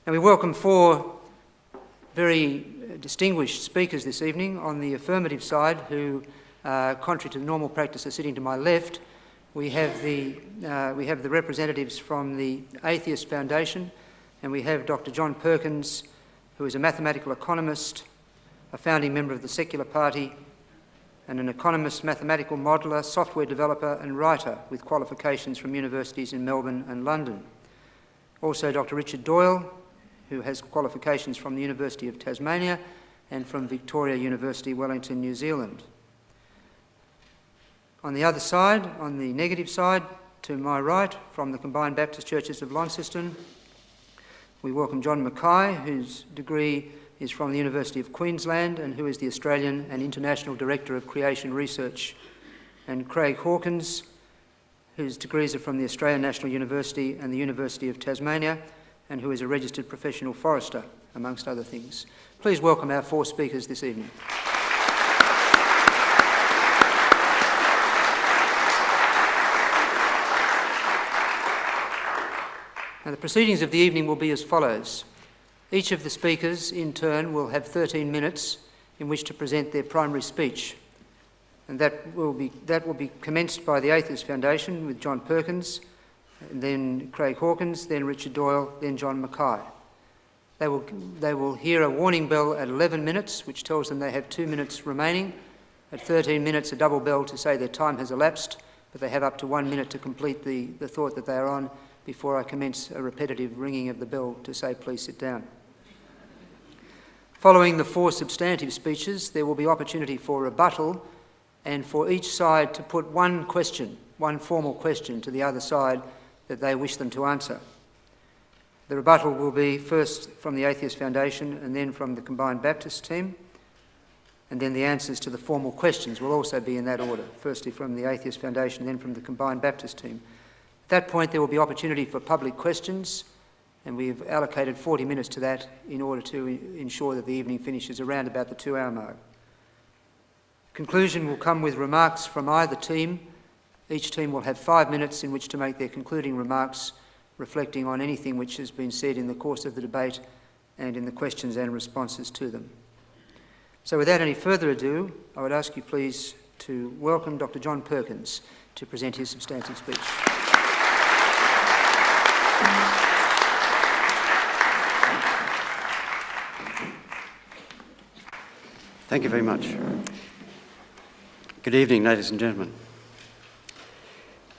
And we welcome four very distinguished speakers this evening. On the affirmative side, who, contrary to the normal practice, are sitting to my left. We have the representatives from the Atheists Foundation, and we have Dr. John Perkins, who is a mathematical economist, a founding member of the Secular Party, and an economist, mathematical modeller, software developer and writer with qualifications from universities in Melbourne and London. Also Dr. Richard Doyle, who has qualifications from the University of Tasmania and from Victoria University, Wellington, New Zealand. On the other side, on the negative side, to my right, from the Combined Baptist Churches of Launceston, we welcome John Mackay, whose degree is from the University of Queensland and who is the Australian and International Director of Creation Research, and Craig Hawkins, whose degrees are from the Australian National University and the University of Tasmania, and who is a registered professional forester, amongst other things. Please welcome our four speakers this evening. Now, the proceedings of the evening will be as follows. Each of the speakers, in turn, will have 13 minutes in which to present their primary speech. And that will be commenced by the Atheists Foundation with John Perkins, and then Craig Hawkins, then Richard Doyle, then John Mackay. They will hear a warning bell at 11 minutes, which tells them they have 2 minutes remaining. At 13 minutes, a double bell to say their time has elapsed, but they have up to 1 minute to complete the thought that they are on before I commence a repetitive ringing of the bell to say, please sit down. Following the four substantive speeches, there will be opportunity for rebuttal and for each side to put one formal question to the other side that they wish them to answer. The rebuttal will be first from the Atheist Foundation and then from the Combined Baptist team, and then the answers to the formal questions will also be in that order, firstly from the Atheist Foundation, then from the Combined Baptist team. At that point, there will be opportunity for public questions, and we've allocated 40 minutes to that in order to ensure that the evening finishes around about the 2-hour mark. Conclusion will come with remarks from either team. Each team will have 5 minutes in which to make their concluding remarks, reflecting on anything which has been said in the course of the debate and in the questions and responses to them. So without any further ado, I would ask you please to welcome Dr. John Perkins to present his substantive speech. Thank you very much. Good evening, ladies and gentlemen.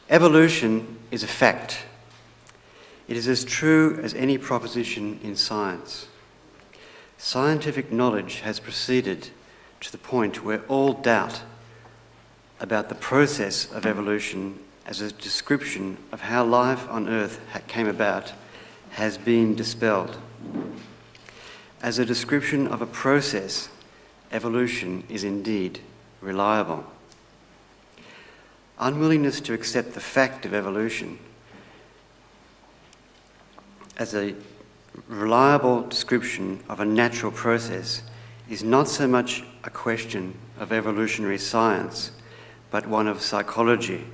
Evolution is a fact. It is as true as any proposition in science. Scientific knowledge has proceeded to the point where all doubt about the process of evolution as a description of how life on Earth came about has been dispelled. As a description of a process, evolution is indeed reliable. Unwillingness to accept the fact of evolution as a reliable description of a natural process is not so much a question of evolutionary science, but one of psychology.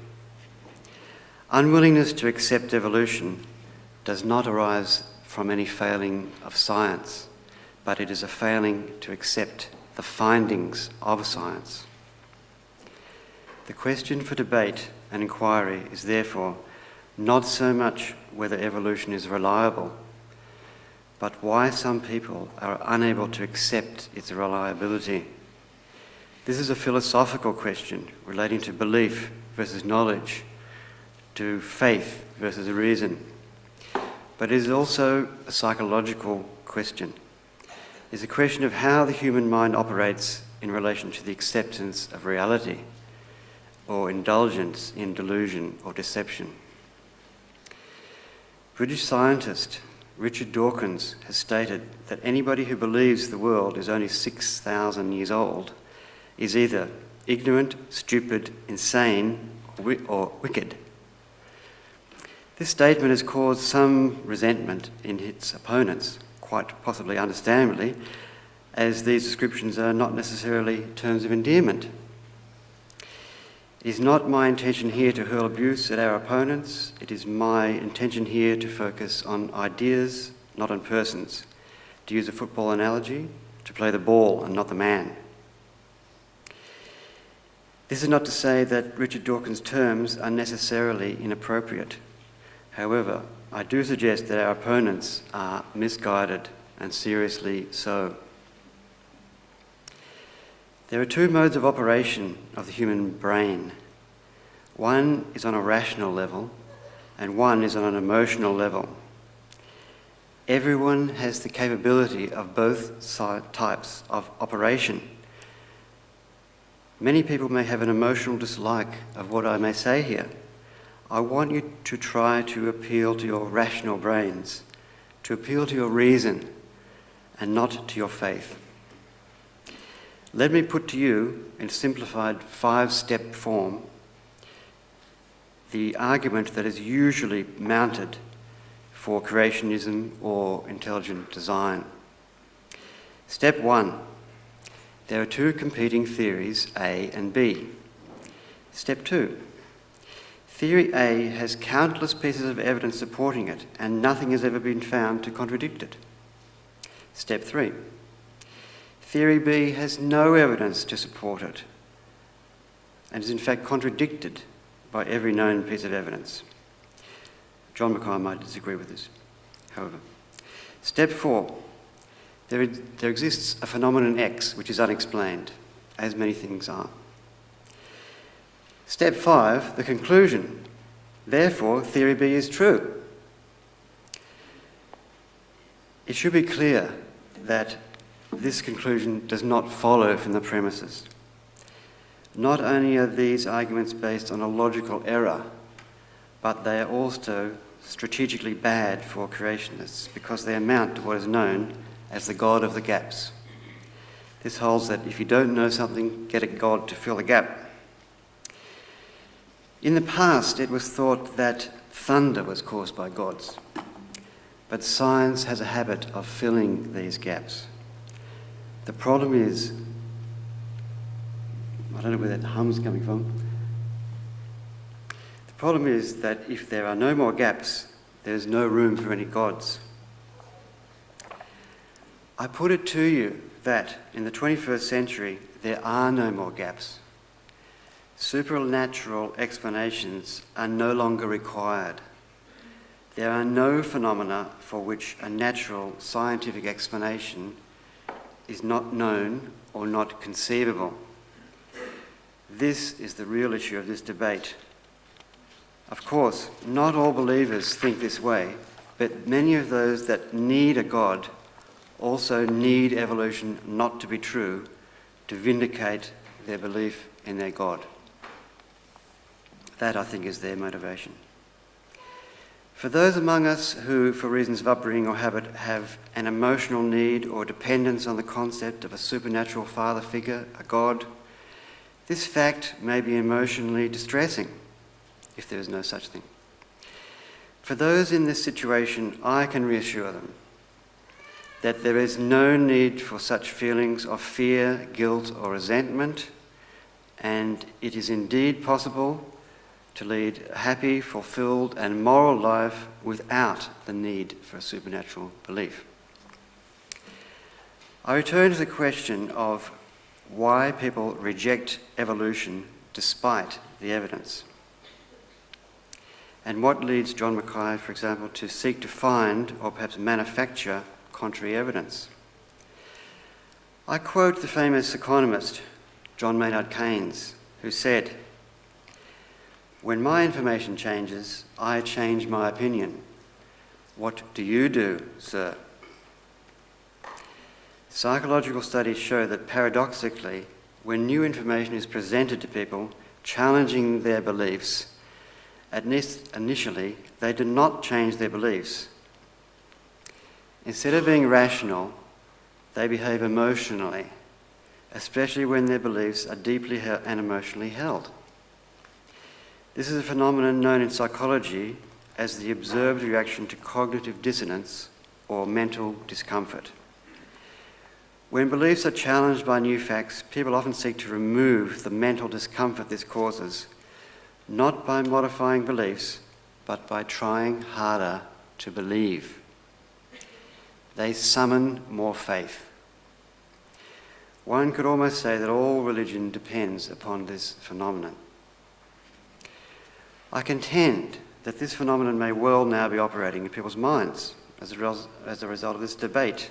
Unwillingness to accept evolution does not arise from any failing of science, but it is a failing to accept the findings of science. The question for debate and inquiry is therefore not so much whether evolution is reliable, but why some people are unable to accept its reliability. This is a philosophical question relating to belief versus knowledge, to faith versus reason, but it is also a psychological question. It's a question of how the human mind operates in relation to the acceptance of reality or indulgence in delusion or deception. British scientist Richard Dawkins has stated that anybody who believes the world is only 6,000 years old is either ignorant, stupid, insane, or wicked. This statement has caused some resentment in its opponents, quite possibly understandably, as these descriptions are not necessarily terms of endearment. It is not my intention here to hurl abuse at our opponents. It is my intention here to focus on ideas, not on persons. To use a football analogy, to play the ball and not the man. This is not to say that Richard Dawkins' terms are necessarily inappropriate. However, I do suggest that our opponents are misguided, and seriously so. There are two modes of operation of the human brain. One is on a rational level, and one is on an emotional level. Everyone has the capability of both types of operation. Many people may have an emotional dislike of what I may say here. I want you to try to appeal to your rational brains, to appeal to your reason, and not to your faith. Let me put to you, in simplified 5-step form, the argument that is usually mounted for creationism or intelligent design. Step 1. There are two competing theories, A and B. Step 2. Theory A has countless pieces of evidence supporting it, and nothing has ever been found to contradict it. Step 3. Theory B has no evidence to support it, and is in fact contradicted by every known piece of evidence. John Mackay might disagree with this, however. Step 4. There exists a phenomenon X which is unexplained, as many things are. Step 5, the conclusion. Therefore, theory B is true. It should be clear that this conclusion does not follow from the premises. Not only are these arguments based on a logical error, but they are also strategically bad for creationists because they amount to what is known as the God of the gaps. This holds that if you don't know something, get a God to fill the gap. In the past, it was thought that thunder was caused by gods, but science has a habit of filling these gaps. The problem is, I don't know where that hum's coming from. The problem is that if there are no more gaps, there's no room for any gods. I put it to you that in the 21st century, there are no more gaps. Supernatural explanations are no longer required. There are no phenomena for which a natural scientific explanation is not known or not conceivable. This is the real issue of this debate. Of course, not all believers think this way, but many of those that need a God also need evolution not to be true to vindicate their belief in their God. That, I think, is their motivation. For those among us who, for reasons of upbringing or habit, have an emotional need or dependence on the concept of a supernatural father figure, a God, this fact may be emotionally distressing, if there is no such thing. For those in this situation, I can reassure them that there is no need for such feelings of fear, guilt, or resentment, and it is indeed possible to lead a happy, fulfilled, and moral life without the need for a supernatural belief. I return to the question of why people reject evolution despite the evidence, and what leads John Mackay, for example, to seek to find or perhaps manufacture contrary evidence. I quote the famous economist John Maynard Keynes, who said, "When my information changes, I change my opinion. What do you do, sir?" Psychological studies show that paradoxically, when new information is presented to people challenging their beliefs, initially they do not change their beliefs. Instead of being rational, they behave emotionally, especially when their beliefs are deeply and emotionally held. This is a phenomenon known in psychology as the observed reaction to cognitive dissonance or mental discomfort. When beliefs are challenged by new facts, people often seek to remove the mental discomfort this causes, not by modifying beliefs, but by trying harder to believe. They summon more faith. One could almost say that all religion depends upon this phenomenon. I contend that this phenomenon may well now be operating in people's minds as a result of this debate.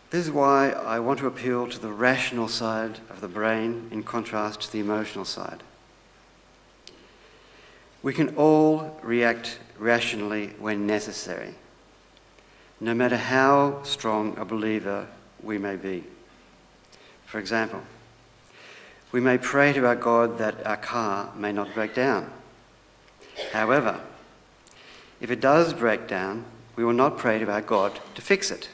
This is why I want to appeal to the rational side of the brain in contrast to the emotional side. We can all react rationally when necessary, no matter how strong a believer we may be. For example, we may pray to our God that our car may not break down. However, if it does break down, we will not pray to our God to fix it.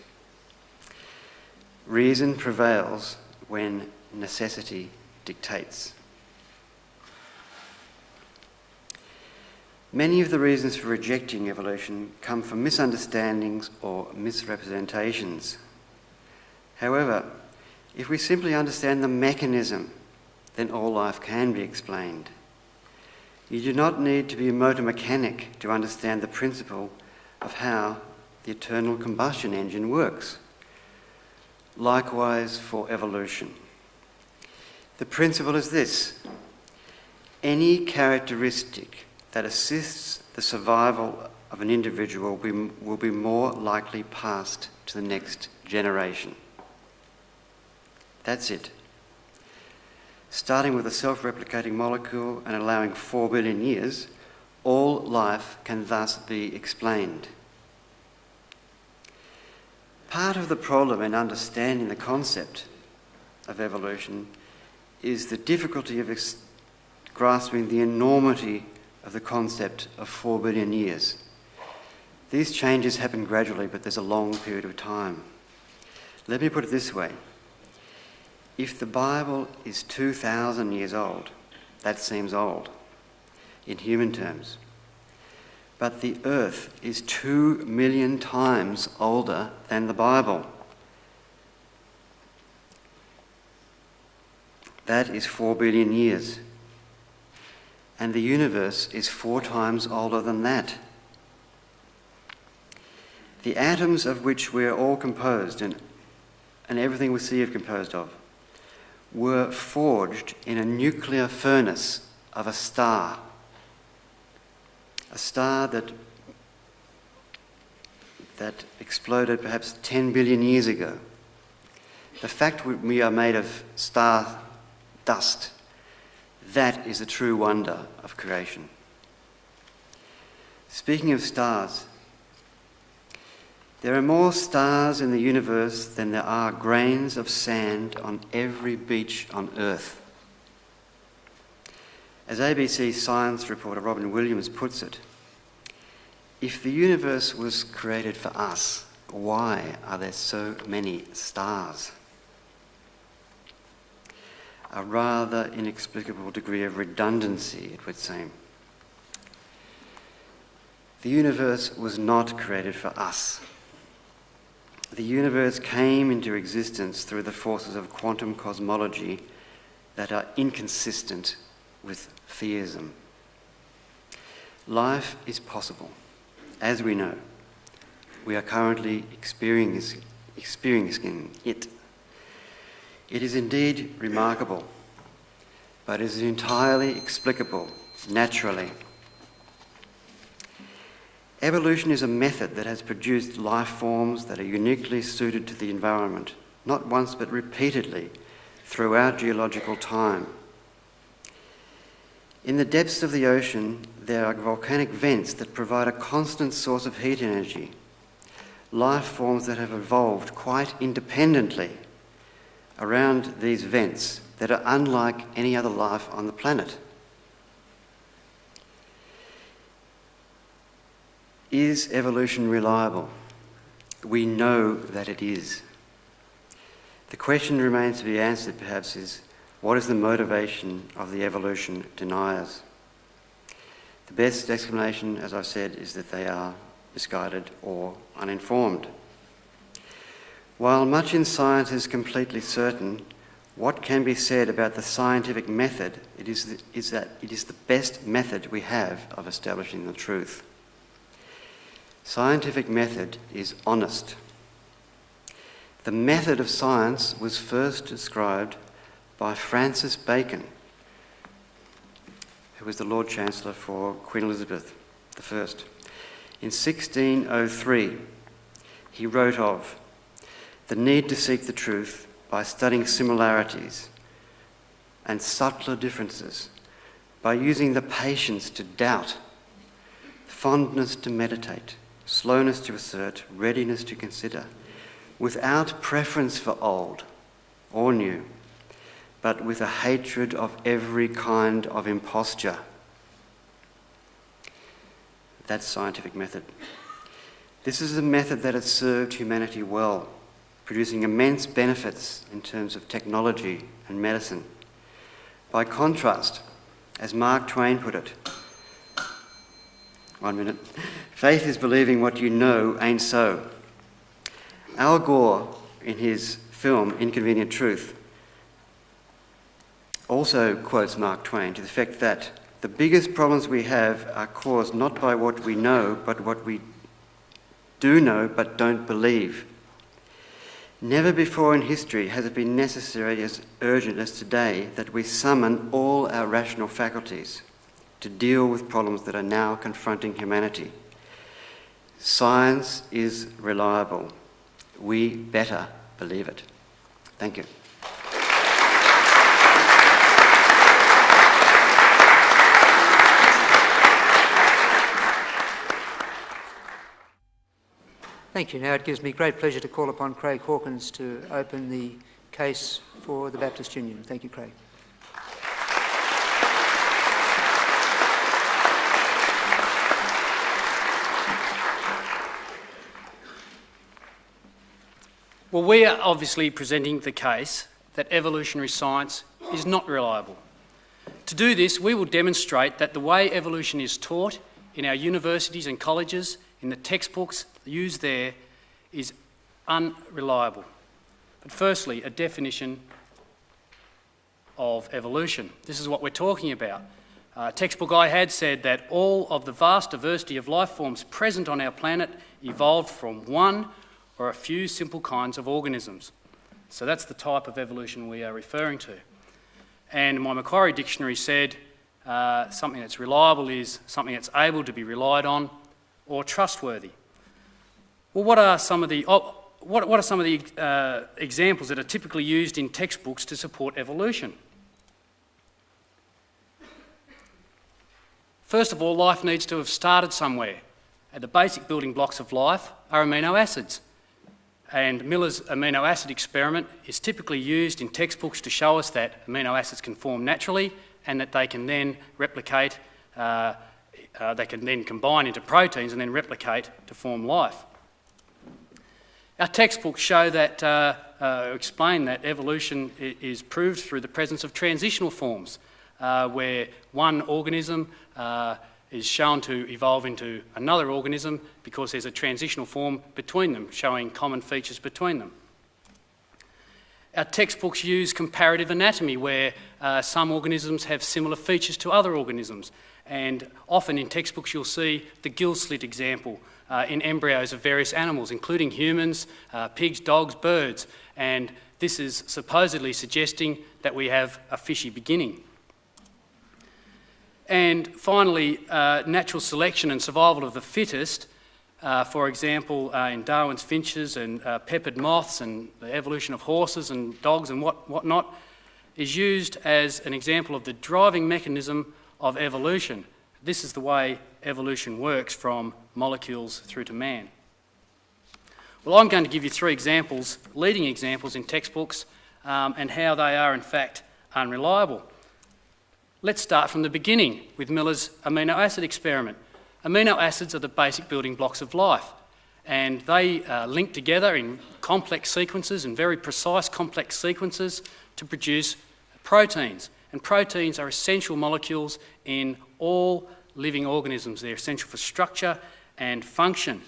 Reason prevails when necessity dictates. Many of the reasons for rejecting evolution come from misunderstandings or misrepresentations. However, if we simply understand the mechanism, then all life can be explained. You do not need to be a motor mechanic to understand the principle of how the internal combustion engine works. Likewise for evolution. The principle is this: any characteristic that assists the survival of an individual will be more likely passed to the next generation. That's it. Starting with a self-replicating molecule and allowing 4 billion years, all life can thus be explained. Part of the problem in understanding the concept of evolution is the difficulty of grasping the enormity of the concept of 4 billion years. These changes happen gradually, but there's a long period of time. Let me put it this way. If the Bible is 2,000 years old, that seems old in human terms. But the earth is 2 million times older than the Bible. That is 4 billion years. And the universe is 4 times older than that. The atoms of which we are all composed and everything we see is composed of were forged in a nuclear furnace of a star that exploded perhaps 10 billion years ago. The fact we are made of star dust, that is the true wonder of creation. Speaking of stars, there are more stars in the universe than there are grains of sand on every beach on Earth. As ABC science reporter Robin Williams puts it, if the universe was created for us, why are there so many stars? A rather inexplicable degree of redundancy, it would seem. The universe was not created for us. The universe came into existence through the forces of quantum cosmology that are inconsistent with theism. Life is possible, as we know. We are currently experiencing it. It is indeed remarkable, but it is entirely explicable naturally. Evolution is a method that has produced life forms that are uniquely suited to the environment, not once but repeatedly throughout geological time. In the depths of the ocean, there are volcanic vents that provide a constant source of heat energy, life forms that have evolved quite independently around these vents that are unlike any other life on the planet. Is evolution reliable? We know that it is. The question remains to be answered, perhaps, is what is the motivation of the evolution deniers? The best explanation, as I've said, is that they are misguided or uninformed. While much in science is completely certain, what can be said about the scientific method is that it is the best method we have of establishing the truth. Scientific method is honest. The method of science was first described by Francis Bacon, who was the Lord Chancellor for Queen Elizabeth I. In 1603, he wrote of the need to seek the truth by studying similarities and subtler differences, by using the patience to doubt, fondness to meditate, slowness to assert, readiness to consider, without preference for old or new, but with a hatred of every kind of imposture. That's scientific method. This is a method that has served humanity well, producing immense benefits in terms of technology and medicine. By contrast, as Mark Twain put it, faith is believing what you know ain't so. Al Gore, in his film Inconvenient Truth, also quotes Mark Twain to the effect that the biggest problems we have are caused not by what we know, but what we do know but don't believe. Never before in history has it been necessary as urgent as today that we summon all our rational faculties to deal with problems that are now confronting humanity. Science is reliable. We better believe it. Thank you. Thank you. Now it gives me great pleasure to call upon Craig Hawkins to open the case for the Baptist Union. Thank you, Craig. Well, we are obviously presenting the case that evolutionary science is not reliable. To do this, we will demonstrate that the way evolution is taught in our universities and colleges, in the textbooks used there, is unreliable. But firstly, a definition of evolution. This is what we're talking about. A textbook I had said that all of the vast diversity of life forms present on our planet evolved from one or a few simple kinds of organisms. So that's the type of evolution we are referring to. And my Macquarie dictionary said something that's reliable is something that's able to be relied on or trustworthy. Well, what are some of the examples that are typically used in textbooks to support evolution? First of all, life needs to have started somewhere. And the basic building blocks of life are amino acids. And Miller's amino acid experiment is typically used in textbooks to show us that amino acids can form naturally and that they can then replicate, they can then combine into proteins and then replicate to form life. Our textbooks show that, explain that evolution is proved through the presence of transitional forms, where one organism is shown to evolve into another organism because there's a transitional form between them, showing common features between them. Our textbooks use comparative anatomy, where some organisms have similar features to other organisms. And often in textbooks you'll see the gill slit example in embryos of various animals, including humans, pigs, dogs, birds. And this is supposedly suggesting that we have a fishy beginning. And finally, natural selection and survival of the fittest, for example, in Darwin's finches and peppered moths and the evolution of horses and dogs and whatnot, is used as an example of the driving mechanism of evolution. This is the way evolution works from molecules through to man. Well, I'm going to give you three examples, leading examples in textbooks, and how they are in fact unreliable. Let's start from the beginning with Miller's amino acid experiment. Amino acids are the basic building blocks of life, and they link together in complex sequences and very precise complex sequences to produce proteins. And proteins are essential molecules in all living organisms. They're essential for structure and function.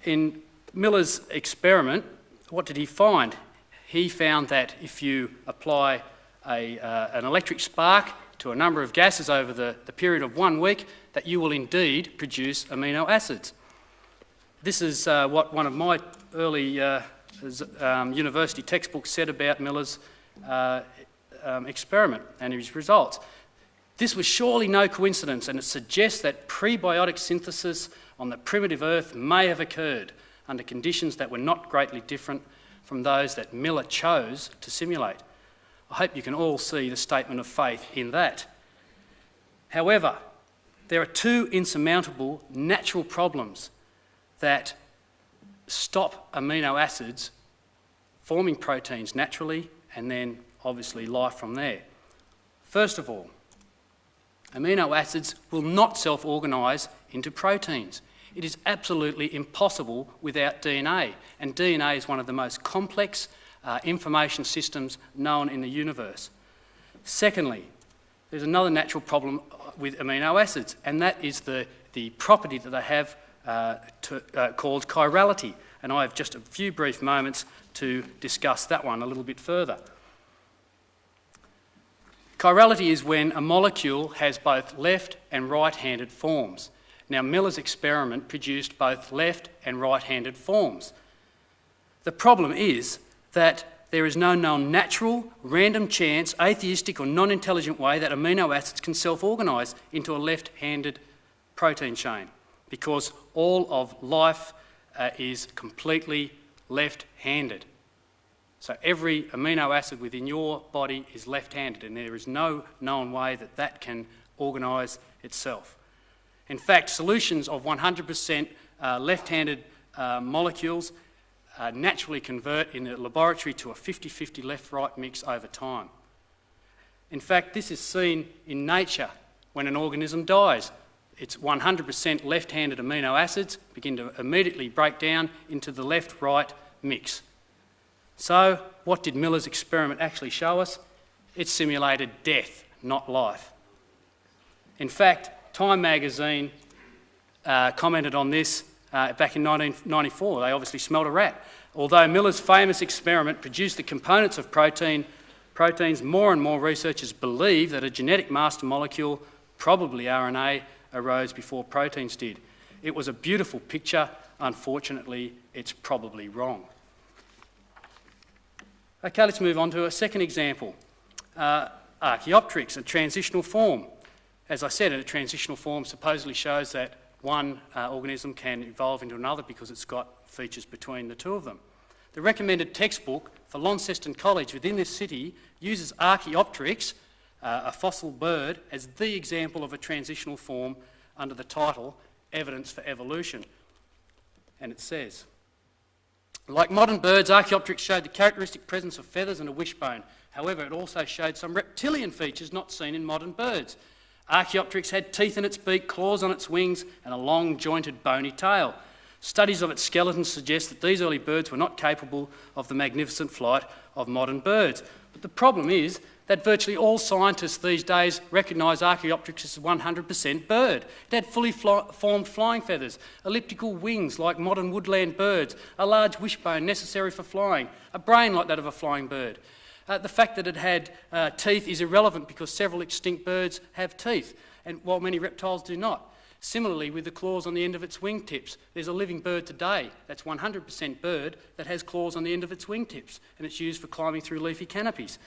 In Miller's experiment, what did he find? He found that if you apply an electric spark to a number of gases over the period of 1 week, that you will indeed produce amino acids. This is what one of my early university textbooks said about Miller's experiment and his results. This was surely no coincidence, and it suggests that prebiotic synthesis on the primitive Earth may have occurred under conditions that were not greatly different from those that Miller chose to simulate. I hope you can all see the statement of faith in that. However, there are two insurmountable natural problems that stop amino acids forming proteins naturally and then obviously life from there. First of all, amino acids will not self-organise into proteins. It is absolutely impossible without DNA, and DNA is one of the most complex information systems known in the universe. Secondly, there's another natural problem with amino acids, and that is the property that they have called chirality, and I have just a few brief moments to discuss that one a little bit further. Chirality is when a molecule has both left and right-handed forms. Now, Miller's experiment produced both left and right-handed forms. The problem is that there is no known natural, random chance, atheistic or non-intelligent way that amino acids can self-organise into a left-handed protein chain, because all of life is completely left-handed. So every amino acid within your body is left-handed, and there is no known way that that can organise itself. In fact, solutions of 100% left-handed molecules naturally convert in a laboratory to a 50-50 left-right mix over time. In fact, this is seen in nature when an organism dies. Its 100% left-handed amino acids begin to immediately break down into the left-right mix. So, what did Miller's experiment actually show us? It simulated death, not life. In fact, Time magazine commented on this back in 1994. They obviously smelled a rat. Although Miller's famous experiment produced the components of proteins, more and more researchers believe that a genetic master molecule, probably RNA, arose before proteins did. It was a beautiful picture. Unfortunately, it's probably wrong. Okay, let's move on to a second example. Archaeopteryx, a transitional form. As I said, a transitional form supposedly shows that one organism can evolve into another because it's got features between the two of them. The recommended textbook for Launceston College within this city uses Archaeopteryx, a fossil bird, as the example of a transitional form under the title Evidence for Evolution. And it says, like modern birds, Archaeopteryx showed the characteristic presence of feathers and a wishbone. However, it also showed some reptilian features not seen in modern birds. Archaeopteryx had teeth in its beak, claws on its wings, and a long, jointed, bony tail. Studies of its skeleton suggest that these early birds were not capable of the magnificent flight of modern birds. But the problem is that virtually all scientists these days recognise Archaeopteryx as a 100% bird. It had fully formed flying feathers, elliptical wings like modern woodland birds, a large wishbone necessary for flying, a brain like that of a flying bird. The fact that it had teeth is irrelevant because several extinct birds have teeth, and while many reptiles do not. Similarly, with the claws on the end of its wingtips, there's a living bird today that's 100% bird that has claws on the end of its wingtips, and it's used for climbing through leafy canopies.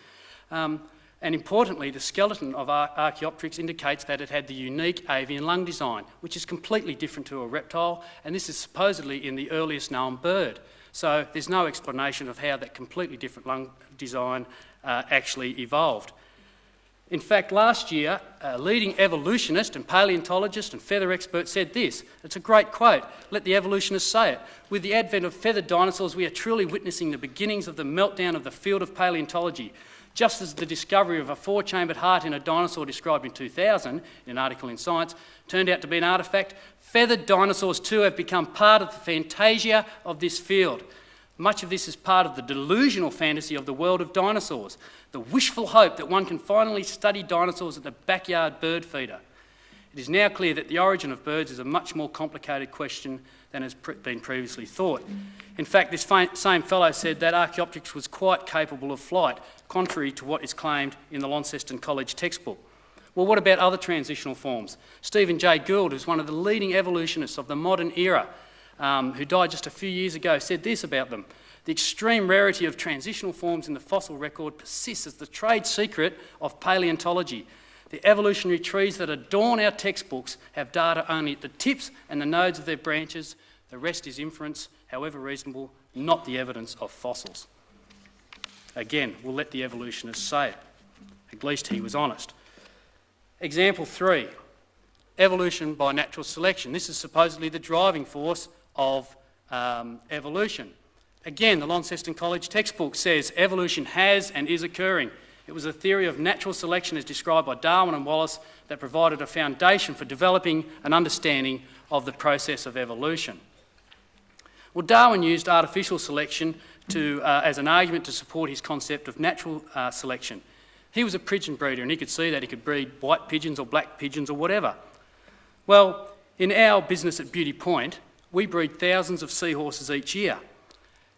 And importantly, the skeleton of Archaeopteryx indicates that it had the unique avian lung design, which is completely different to a reptile, and this is supposedly in the earliest known bird. So there's no explanation of how that completely different lung design actually evolved. In fact, last year, a leading evolutionist and paleontologist and feather expert said this. It's a great quote. Let the evolutionists say it. With the advent of feathered dinosaurs, we are truly witnessing the beginnings of the meltdown of the field of paleontology. Just as the discovery of a four-chambered heart in a dinosaur described in 2000, in an article in Science, turned out to be an artefact, feathered dinosaurs too have become part of the fantasia of this field. Much of this is part of the delusional fantasy of the world of dinosaurs, the wishful hope that one can finally study dinosaurs at the backyard bird feeder. It is now clear that the origin of birds is a much more complicated question than has been previously thought. In fact, this same fellow said that Archaeopteryx was quite capable of flight, contrary to what is claimed in the Launceston College textbook. Well, what about other transitional forms? Stephen Jay Gould, who's one of the leading evolutionists of the modern era, who died just a few years ago, said this about them: the extreme rarity of transitional forms in the fossil record persists as the trade secret of paleontology. The evolutionary trees that adorn our textbooks have data only at the tips and the nodes of their branches. The rest is inference, however reasonable, not the evidence of fossils. Again, we'll let the evolutionist say it. At least he was honest. Example 3, evolution by natural selection. This is supposedly the driving force of evolution. Again, the Launceston College textbook says evolution has and is occurring. It was a theory of natural selection as described by Darwin and Wallace that provided a foundation for developing an understanding of the process of evolution. Well, Darwin used artificial selection as an argument to support his concept of natural selection. He was a pigeon breeder and he could see that he could breed white pigeons or black pigeons or whatever. Well, in our business at Beauty Point, we breed thousands of seahorses each year.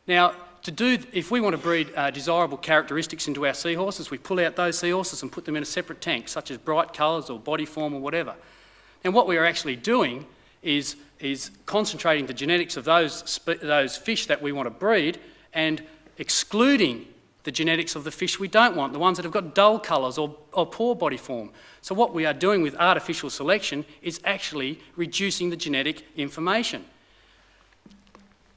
Now, if we want to breed desirable characteristics into our seahorses, we pull out those seahorses and put them in a separate tank, such as bright colours or body form or whatever. And what we are actually doing is concentrating the genetics of those fish that we want to breed and excluding the genetics of the fish we don't want, the ones that have got dull colours or poor body form. So what we are doing with artificial selection is actually reducing the genetic information.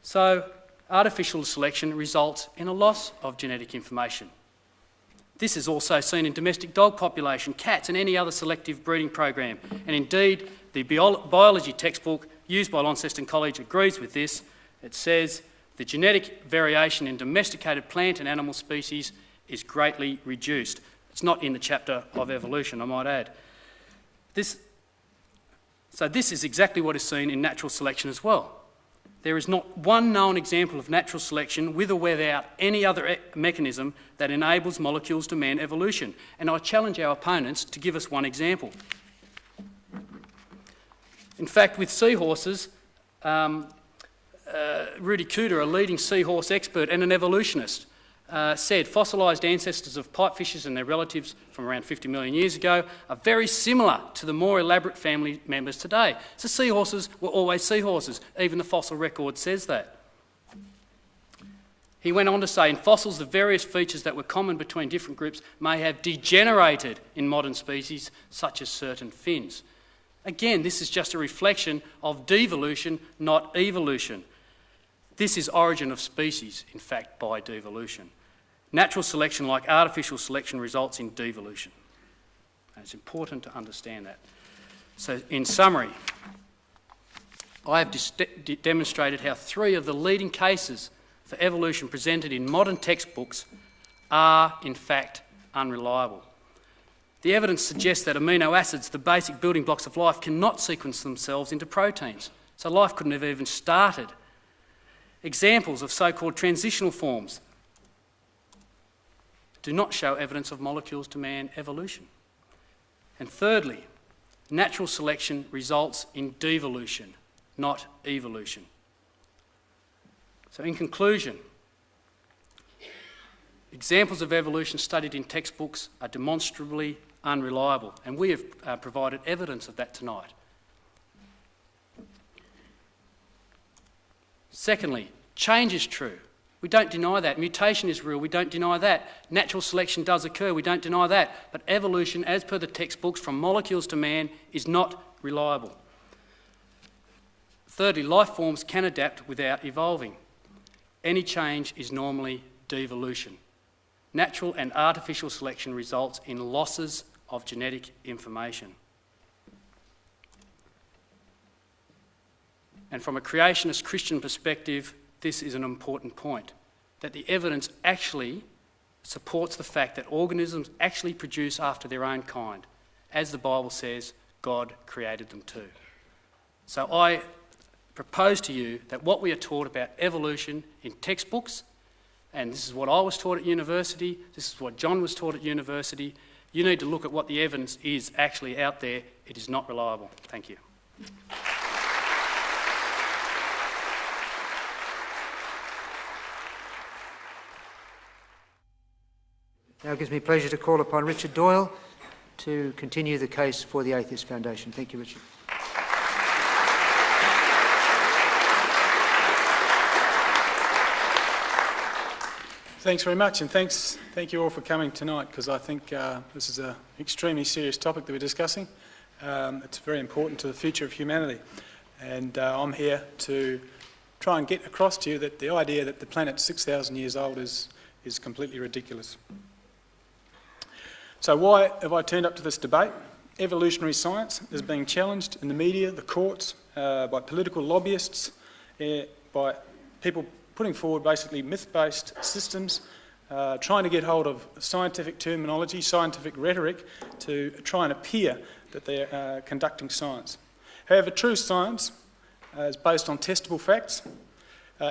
So artificial selection results in a loss of genetic information. This is also seen in domestic dog population, cats and any other selective breeding program. And indeed, the biology textbook used by Launceston College agrees with this. It says the genetic variation in domesticated plant and animal species is greatly reduced. It's not in the chapter of evolution, I might add. So this is exactly what is seen in natural selection as well. There is not one known example of natural selection with or without any other mechanism that enables molecules to man evolution. And I challenge our opponents to give us one example. In fact, with seahorses, Rudy Cooter, a leading seahorse expert and an evolutionist, said fossilised ancestors of pipefishes and their relatives from around 50 million years ago are very similar to the more elaborate family members today. So seahorses were always seahorses. Even the fossil record says that. He went on to say, in fossils, the various features that were common between different groups may have degenerated in modern species, such as certain fins. Again, this is just a reflection of devolution, not evolution. This is origin of species, in fact, by devolution. Natural selection, like artificial selection, results in devolution. And it's important to understand that. So, in summary, I have demonstrated how 3 of the leading cases for evolution presented in modern textbooks are, in fact, unreliable. The evidence suggests that amino acids, the basic building blocks of life, cannot sequence themselves into proteins. So life couldn't have even started. Examples of so-called transitional forms do not show evidence of molecules to man evolution. And thirdly, natural selection results in devolution, not evolution. So in conclusion, examples of evolution studied in textbooks are demonstrably unreliable, and we have provided evidence of that tonight. Secondly, change is true. We don't deny that. Mutation is real. We don't deny that. Natural selection does occur. We don't deny that. But evolution, as per the textbooks, from molecules to man, is not reliable. Thirdly, life forms can adapt without evolving. Any change is normally devolution. Natural and artificial selection results in losses of genetic information. And from a creationist Christian perspective, this is an important point, that the evidence actually supports the fact that organisms actually produce after their own kind. As the Bible says, God created them too. So I propose to you that what we are taught about evolution in textbooks, and this is what I was taught at university, this is what John was taught at university, you need to look at what the evidence is actually out there. It is not reliable. Thank you. Now it gives me pleasure to call upon Richard Doyle to continue the case for the Atheist Foundation. Thank you, Richard. Thanks very much, and thank you all for coming tonight, because I think this is an extremely serious topic that we're discussing. It's very important to the future of humanity, and I'm here to try and get across to you that the idea that the planet's 6,000 years old is completely ridiculous. So why have I turned up to this debate? Evolutionary science is being challenged in the media, the courts, by political lobbyists, by people putting forward basically myth-based systems, trying to get hold of scientific terminology, scientific rhetoric, to try and appear that they're conducting science. However, true science is based on testable facts,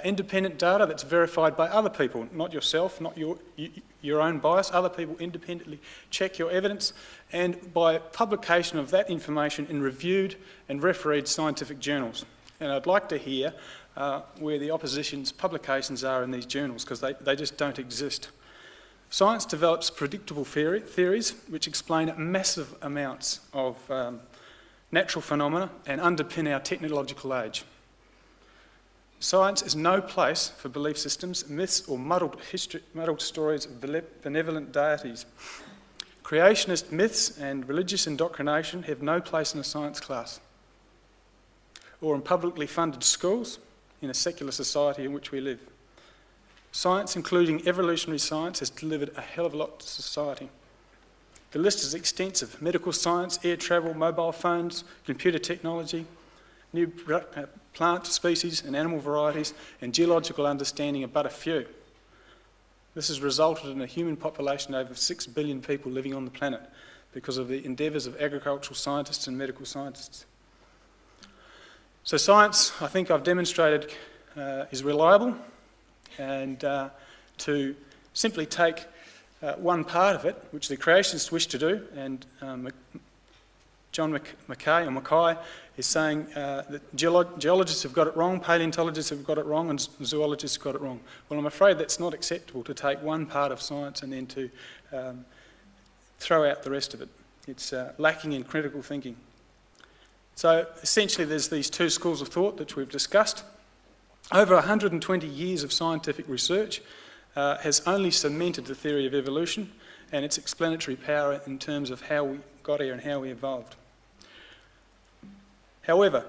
independent data that's verified by other people, not yourself, not your own bias. Other people independently check your evidence, and by publication of that information in reviewed and refereed scientific journals. And I'd like to hear where the opposition's publications are in these journals, because they just don't exist. Science develops predictable theories which explain massive amounts of natural phenomena and underpin our technological age. Science is no place for belief systems, myths or muddled stories of benevolent deities. Creationist myths and religious indoctrination have no place in a science class or in publicly funded schools in a secular society in which we live. Science, including evolutionary science, has delivered a hell of a lot to society. The list is extensive: medical science, air travel, mobile phones, computer technology, new plant species and animal varieties, and geological understanding are but a few. This has resulted in a human population of over 6 billion people living on the planet because of the endeavours of agricultural scientists and medical scientists. So science, I think I've demonstrated, is reliable, and to simply take one part of it, which the creationists wish to do, and John Mackay is saying that geologists have got it wrong, paleontologists have got it wrong, and zoologists have got it wrong. Well, I'm afraid that's not acceptable, to take one part of science and then to throw out the rest of it. It's lacking in critical thinking. So essentially there's these two schools of thought that we've discussed. Over 120 years of scientific research has only cemented the theory of evolution and its explanatory power in terms of how we got here and how we evolved. However,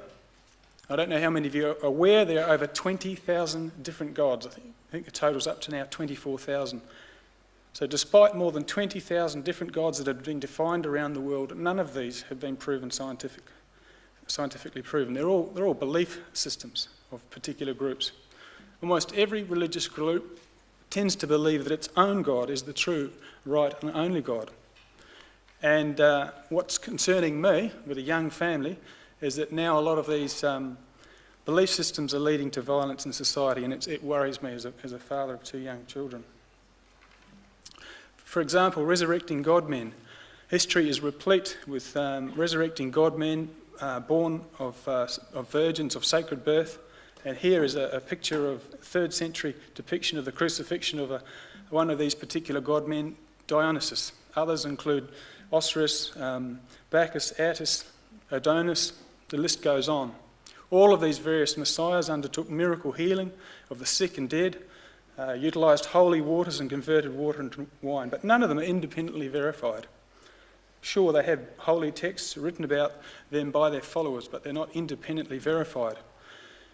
I don't know how many of you are aware there are over 20,000 different gods. I think the total's up to now 24,000. So despite more than 20,000 different gods that have been defined around the world, none of these have been proven scientifically proven. They're all belief systems of particular groups. Almost every religious group tends to believe that its own God is the true, right and only God. And what's concerning me with a young family is that now a lot of these belief systems are leading to violence in society, and it worries me as a father of two young children. For example, resurrecting God-men. History is replete with resurrecting God-men born of virgins of sacred birth. And here is a picture of 3rd century depiction of the crucifixion of one of these particular god-men, Dionysus. Others include Osiris, Bacchus, Attis, Adonis. The list goes on. All of these various messiahs undertook miracle healing of the sick and dead, utilised holy waters and converted water into wine, but none of them are independently verified. Sure, they have holy texts written about them by their followers, but they're not independently verified.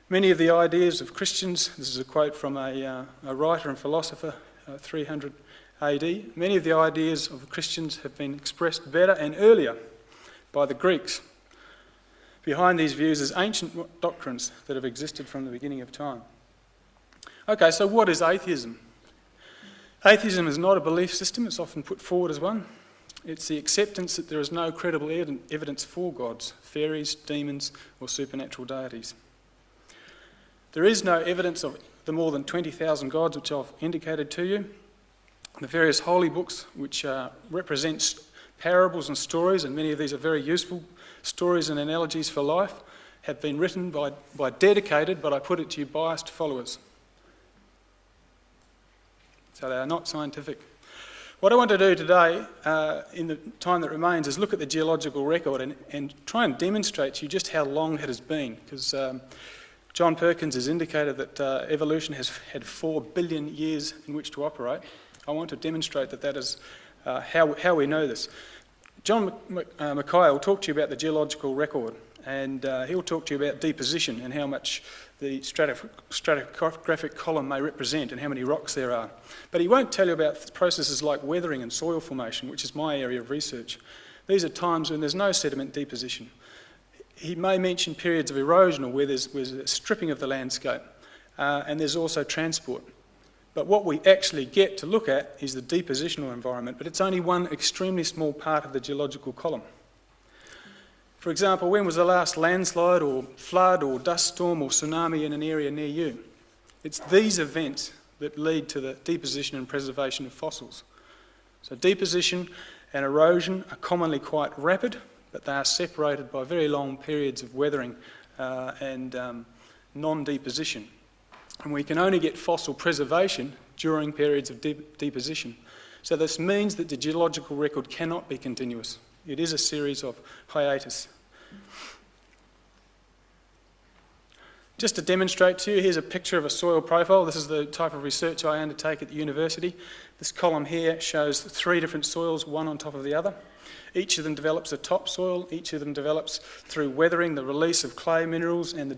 Many of the ideas of Christians, this is a quote from a writer and philosopher, 300 AD, many of the ideas of Christians have been expressed better and earlier by the Greeks. Behind these views is ancient doctrines that have existed from the beginning of time. Okay, so what is atheism? Atheism is not a belief system, it's often put forward as one. It's the acceptance that there is no credible evidence for gods, fairies, demons, or supernatural deities. There is no evidence of the more than 20,000 gods which I've indicated to you. The various holy books which represent parables and stories, and many of these are very useful stories and analogies for life, have been written by dedicated, but I put it to you, biased followers. So they are not scientific. What I want to do today, in the time that remains, is look at the geological record and try and demonstrate to you just how long it has been, because John Perkins has indicated that evolution has had 4 billion years in which to operate. I want to demonstrate that is how we know this. John Mackay will talk to you about the geological record, and he'll talk to you about deposition and how much the stratigraphic column may represent and how many rocks there are. But he won't tell you about processes like weathering and soil formation, which is my area of research. These are times when there's no sediment deposition. He may mention periods of erosion or where there's a stripping of the landscape, and there's also transport. But what we actually get to look at is the depositional environment, but it's only one extremely small part of the geological column. For example, when was the last landslide or flood or dust storm or tsunami in an area near you? It's these events that lead to the deposition and preservation of fossils. So deposition and erosion are commonly quite rapid, but they are separated by very long periods of weathering and non-deposition. And we can only get fossil preservation during periods of deposition. So this means that the geological record cannot be continuous. It is a series of hiatus. Just to demonstrate to you, here's a picture of a soil profile. This is the type of research I undertake at the university. This column here shows 3 different soils, one on top of the other. Each of them develops a topsoil. Each of them develops through weathering, the release of clay minerals and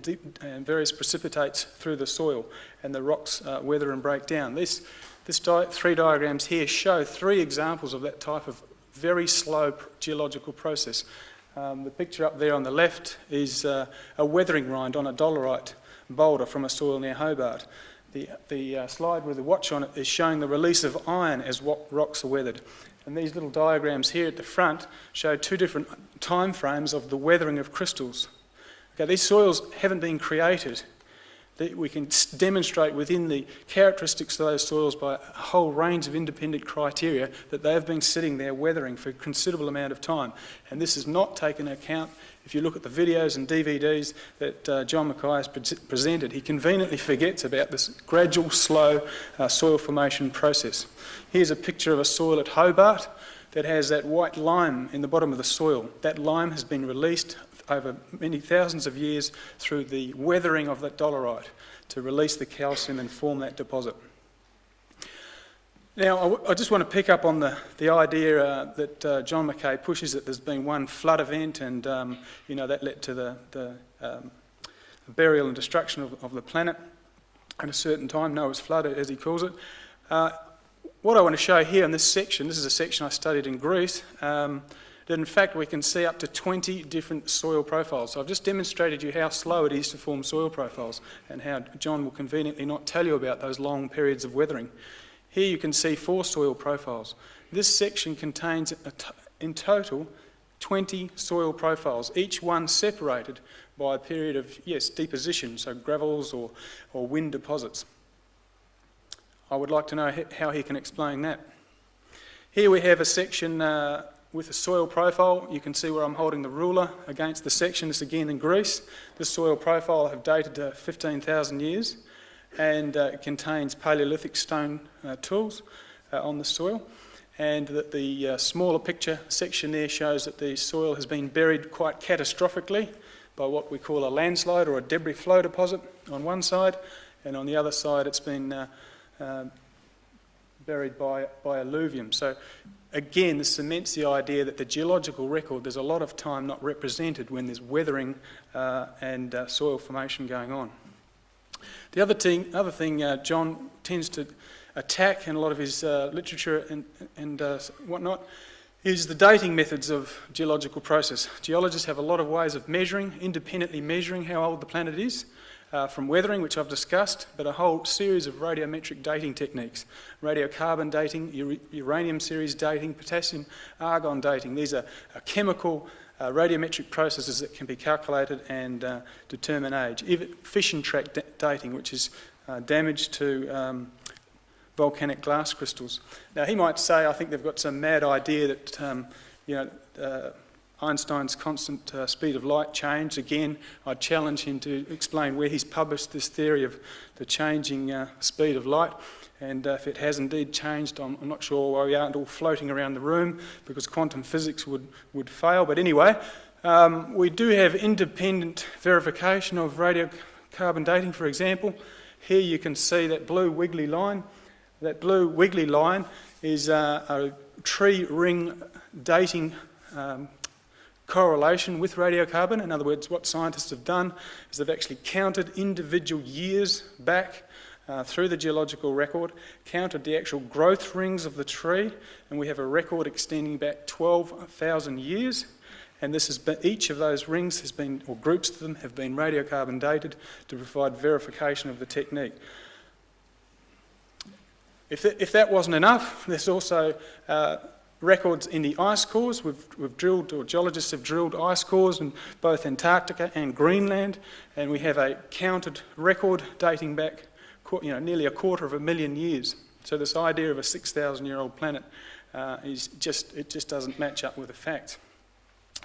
various precipitates through the soil, and the rocks weather and break down. These 3 diagrams here show 3 examples of that type of very slow geological process. The picture up there on the left is a weathering rind on a dolerite boulder from a soil near Hobart. The slide with the watch on it is showing the release of iron as rocks are weathered. And these little diagrams here at the front show 2 different time frames of the weathering of crystals. Okay, these soils haven't been created. We can demonstrate within the characteristics of those soils by a whole range of independent criteria that they have been sitting there weathering for a considerable amount of time. And this is not taken into account if you look at the videos and DVDs that John Mackay has presented. He conveniently forgets about this gradual, slow soil formation process. Here's a picture of a soil at Hobart that has that white lime in the bottom of the soil. That lime has been released over many thousands of years through the weathering of that dolerite to release the calcium and form that deposit. Now, I just want to pick up on the idea that John Mackay pushes that there's been one flood event and that led to the burial and destruction of the planet at a certain time, Noah's flood as he calls it. What I want to show here in this section, this is a section I studied in Greece, that in fact we can see up to 20 different soil profiles. So I've just demonstrated you how slow it is to form soil profiles and how John will conveniently not tell you about those long periods of weathering. Here you can see 4 soil profiles. This section contains in total 20 soil profiles, each one separated by a period of, deposition, so gravels or wind deposits. I would like to know how he can explain that. Here we have a section with a soil profile. You can see where I'm holding the ruler against the section. This again in Greece. This soil profile I have dated to 15,000 years and it contains Paleolithic stone tools on the soil. And that the smaller picture section there shows that the soil has been buried quite catastrophically by what we call a landslide or a debris flow deposit on one side, and on the other side it's been buried by alluvium. So again, this cements the idea that the geological record, there's a lot of time not represented when there's weathering and soil formation going on. The other thing John tends to attack in a lot of his literature and whatnot is the dating methods of geological process. Geologists have a lot of ways of measuring, independently measuring how old the planet is, from weathering, which I've discussed, but a whole series of radiometric dating techniques. Radiocarbon dating, uranium series dating, potassium argon dating. These are chemical radiometric processes that can be calculated and determine age. Even fission track dating, which is damage to volcanic glass crystals. Now he might say, I think they've got some mad idea that Einstein's constant speed of light changed. Again, I challenge him to explain where he's published this theory of the changing speed of light. And if it has indeed changed, I'm not sure why we aren't all floating around the room, because quantum physics would fail. But anyway, we do have independent verification of radiocarbon dating, for example. Here you can see that blue wiggly line. That blue wiggly line is a tree ring dating correlation with radiocarbon. In other words, what scientists have done is they've actually counted individual years back through the geological record, counted the actual growth rings of the tree, and we have a record extending back 12,000 years. And this has been, each of those rings has been, or groups of them, have been radiocarbon dated to provide verification of the technique. If that wasn't enough, there's also records in the ice cores. We've drilled, or geologists have drilled ice cores in both Antarctica and Greenland, and we have a counted record dating back, nearly 250,000 years. So this idea of a 6,000-year-old planet it just doesn't match up with the facts.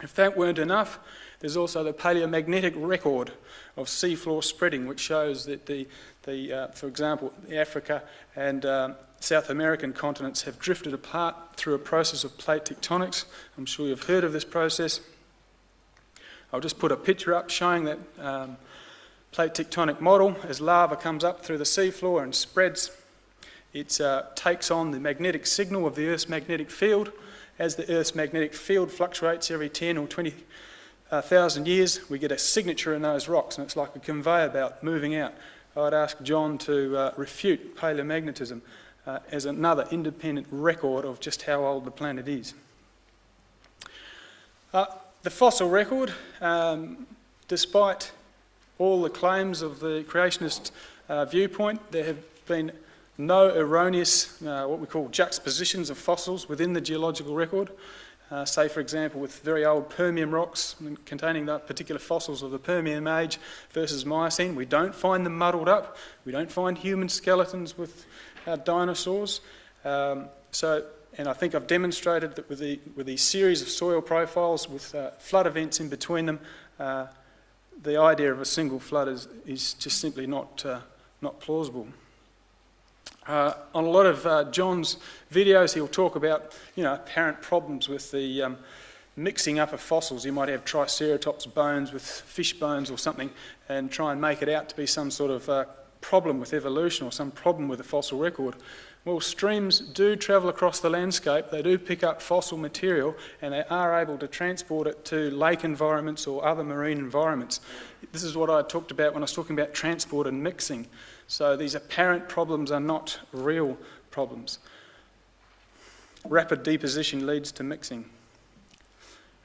If that weren't enough, there's also the paleomagnetic record of seafloor spreading, which shows that for example, Africa and South American continents have drifted apart through a process of plate tectonics. I'm sure you've heard of this process. I'll just put a picture up showing that plate tectonic model. As lava comes up through the seafloor and spreads, it takes on the magnetic signal of the Earth's magnetic field. As the Earth's magnetic field fluctuates every 10 or 20,000 years, we get a signature in those rocks, and it's like a conveyor belt moving out. I'd ask John to refute paleomagnetism as another independent record of just how old the planet is. The fossil record, despite all the claims of the creationist viewpoint, there have been no erroneous, what we call juxtapositions of fossils within the geological record. Say, for example, with very old Permian rocks containing the particular fossils of the Permian age versus Miocene, we don't find them muddled up. We don't find human skeletons with dinosaurs. And I think I've demonstrated that with these series of soil profiles with flood events in between them, the idea of a single flood is just simply not plausible. On a lot of John's videos, he'll talk about, apparent problems with the mixing up of fossils. You might have Triceratops bones with fish bones or something, and try and make it out to be some sort of problem with evolution or some problem with the fossil record. Well, streams do travel across the landscape. They do pick up fossil material, and they are able to transport it to lake environments or other marine environments. This is what I talked about when I was talking about transport and mixing. So these apparent problems are not real problems. Rapid deposition leads to mixing.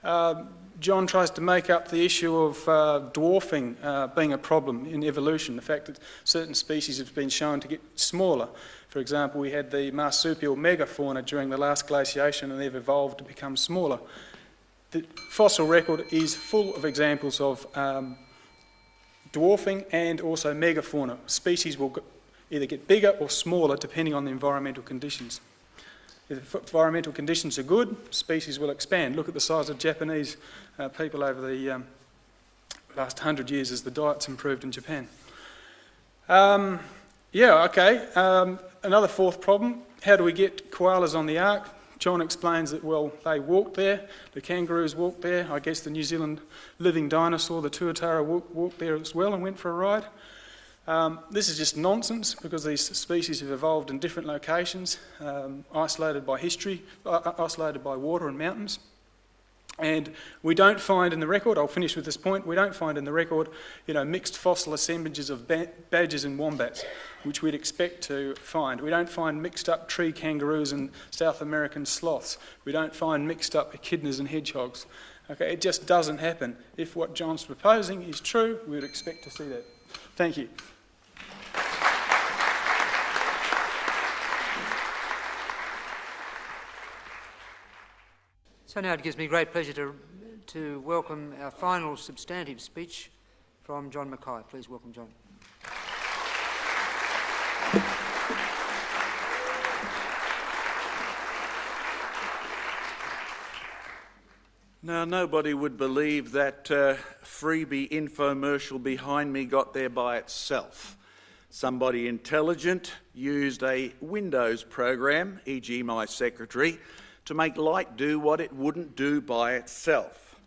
John tries to make up the issue of dwarfing being a problem in evolution, the fact that certain species have been shown to get smaller. For example, we had the marsupial megafauna during the last glaciation, and they've evolved to become smaller. The fossil record is full of examples of dwarfing and also megafauna. Species will either get bigger or smaller depending on the environmental conditions. If environmental conditions are good, species will expand. Look at the size of Japanese people over the last 100 years as the diet's improved in Japan. Another fourth problem, how do we get koalas on the ark? John explains that, well, they walked there, the kangaroos walked there, I guess the New Zealand living dinosaur, the tuatara, walked there as well and went for a ride. This is just nonsense, because these species have evolved in different locations, isolated by history, isolated by water and mountains. And we don't find in the record, I'll finish with this point, we don't find in the record, mixed fossil assemblages of badgers and wombats, which we'd expect to find. We don't find mixed up tree kangaroos and South American sloths. We don't find mixed up echidnas and hedgehogs. Okay, it just doesn't happen. If what John's proposing is true, we would expect to see that. Thank you. So now it gives me great pleasure to welcome our final substantive speech from John Mackay. Please welcome John. Now, nobody would believe that freebie infomercial behind me got there by itself. Somebody intelligent used a Windows program, e.g. my secretary, to make light do what it wouldn't do by itself.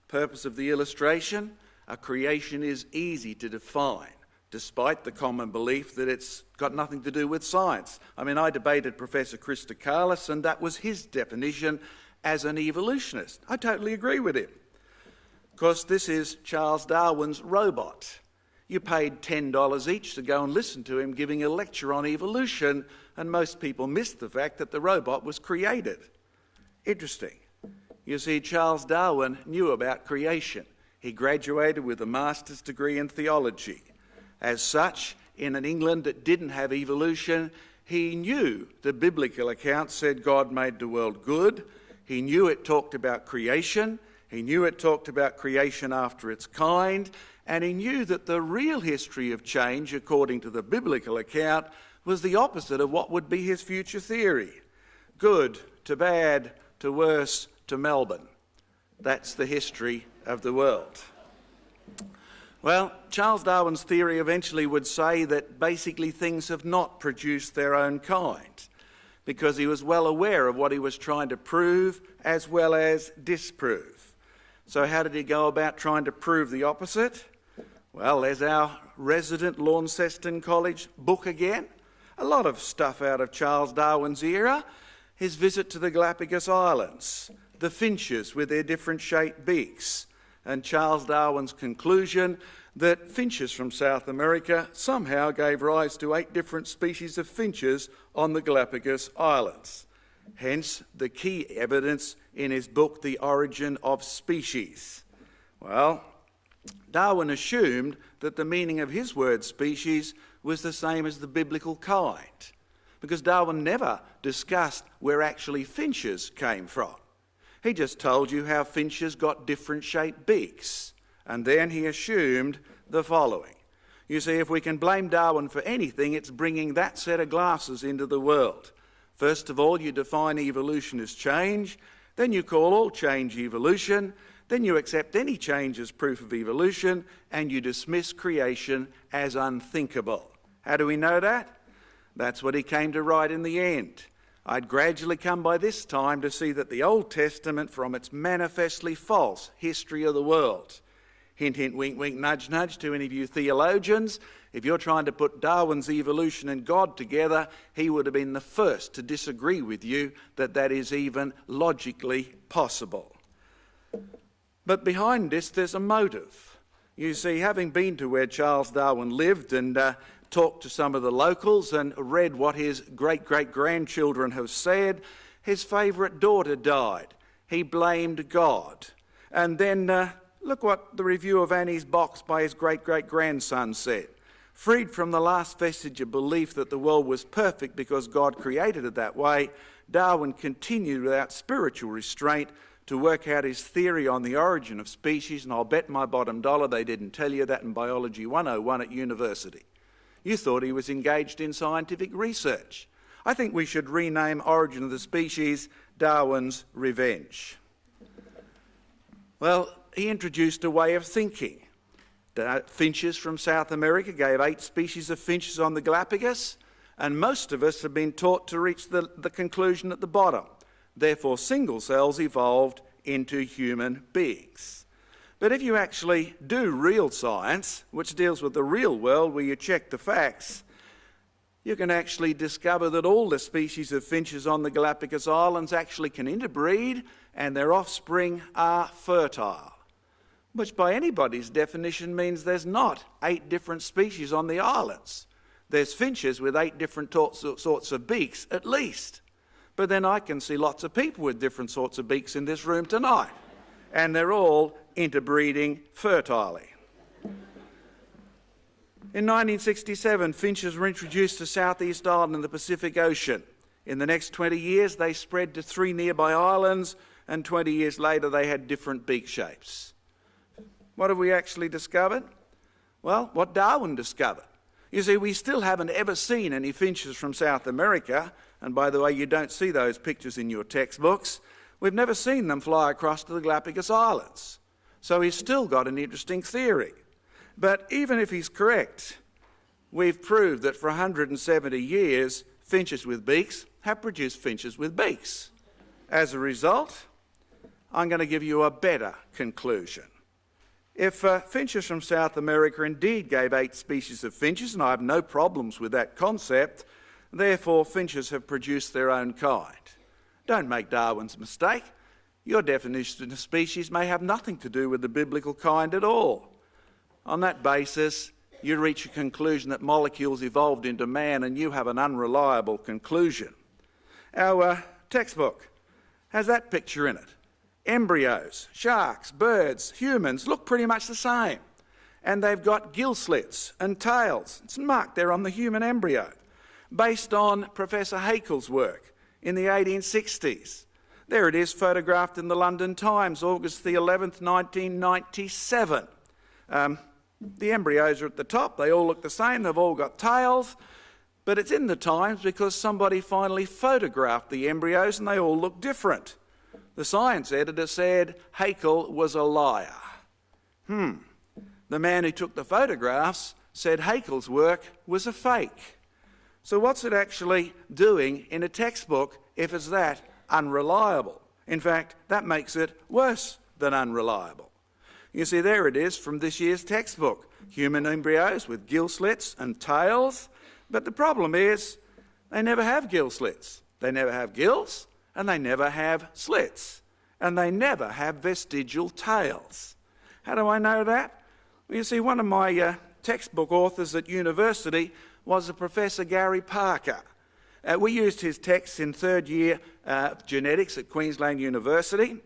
Purpose of the illustration: a creation is easy to define, despite the common belief that it's got nothing to do with science. I mean, I debated Professor Christokalis, and that was his definition as an evolutionist. I totally agree with him. Of course, this is Charles Darwin's robot. You paid $10 each to go and listen to him giving a lecture on evolution, and most people missed the fact that the robot was created. Interesting. You see, Charles Darwin knew about creation. He graduated with a master's degree in theology. As such, in an England that didn't have evolution, he knew the biblical account said God made the world good. He knew it talked about creation. He knew it talked about creation after its kind. And he knew that the real history of change, according to the biblical account, was the opposite of what would be his future theory. Good to bad to worse to Melbourne. That's the history of the world. Well, Charles Darwin's theory eventually would say that basically things have not produced their own kind, because he was well aware of what he was trying to prove as well as disprove. So how did he go about trying to prove the opposite? Well, there's our resident Launceston College book again. A lot of stuff out of Charles Darwin's era. His visit to the Galapagos Islands, the finches with their different shaped beaks, and Charles Darwin's conclusion that finches from South America somehow gave rise to 8 different species of finches on the Galapagos Islands. Hence the key evidence in his book, The Origin of Species. Well, Darwin assumed that the meaning of his word species was the same as the biblical kind, because Darwin never discussed where actually finches came from. He just told you how finches got different shaped beaks, and then he assumed the following. You see, if we can blame Darwin for anything, it's bringing that set of glasses into the world. First of all, you define evolution as change, then you call all change evolution, then you accept any change as proof of evolution, and you dismiss creation as unthinkable. How do we know that? That's what he came to write in the end. I'd gradually come by this time to see that the Old Testament, from its manifestly false history of the world. Hint, hint, wink, wink, nudge, nudge to any of you theologians. If you're trying to put Darwin's evolution and God together, he would have been the first to disagree with you that that is even logically possible. But behind this, there's a motive. You see, having been to where Charles Darwin lived and talked to some of the locals and read what his great-great-grandchildren have said, his favourite daughter died. He blamed God. And then look what the review of Annie's box by his great-great-grandson said. Freed from the last vestige of belief that the world was perfect because God created it that way, Darwin continued without spiritual restraint to work out his theory on the origin of species, and I'll bet my bottom dollar they didn't tell you that in Biology 101 at university. You thought he was engaged in scientific research. I think we should rename Origin of the Species Darwin's Revenge. Well, he introduced a way of thinking. Finches from South America gave 8 species of finches on the Galapagos, and most of us have been taught to reach the conclusion at the bottom. Therefore, single cells evolved into human beings. But if you actually do real science, which deals with the real world where you check the facts, you can actually discover that all the species of finches on the Galapagos Islands actually can interbreed, and their offspring are fertile, which by anybody's definition means there's not 8 different species on the islands. There's finches with 8 different sorts of beaks at least. But then I can see lots of people with different sorts of beaks in this room tonight, and they're all interbreeding fertilely. In 1967, finches were introduced to Southeast Island in the Pacific Ocean. In the next 20 years, they spread to 3 nearby islands, and 20 years later, they had different beak shapes. What have we actually discovered? Well, what Darwin discovered. You see, we still haven't ever seen any finches from South America, and by the way, you don't see those pictures in your textbooks. We've never seen them fly across to the Galapagos Islands. So he's still got an interesting theory. But even if he's correct, we've proved that for 170 years, finches with beaks have produced finches with beaks. As a result, I'm going to give you a better conclusion. If finches from South America indeed gave 8 species of finches, and I have no problems with that concept, therefore finches have produced their own kind. Don't make Darwin's mistake. Your definition of species may have nothing to do with the biblical kind at all. On that basis, you reach a conclusion that molecules evolved into man, and you have an unreliable conclusion. Our textbook has that picture in it. Embryos, sharks, birds, humans look pretty much the same. And they've got gill slits and tails. It's marked there on the human embryo, based on Professor Haeckel's work in the 1860s. There it is, photographed in the London Times, August the 11th, 1997. The embryos are at the top. They all look the same. They've all got tails. But it's in the Times because somebody finally photographed the embryos and they all look different. The science editor said Haeckel was a liar. The man who took the photographs said Haeckel's work was a fake. So what's it actually doing in a textbook if it's that unreliable? In fact, that makes it worse than unreliable. You see, there it is from this year's textbook. Human embryos with gill slits and tails. But the problem is they never have gill slits. They never have gills, and they never have slits. And they never have vestigial tails. How do I know that? Well, you see, one of my textbook authors at university was a Professor Gary Parker. We used his texts in third year genetics at Queensland University,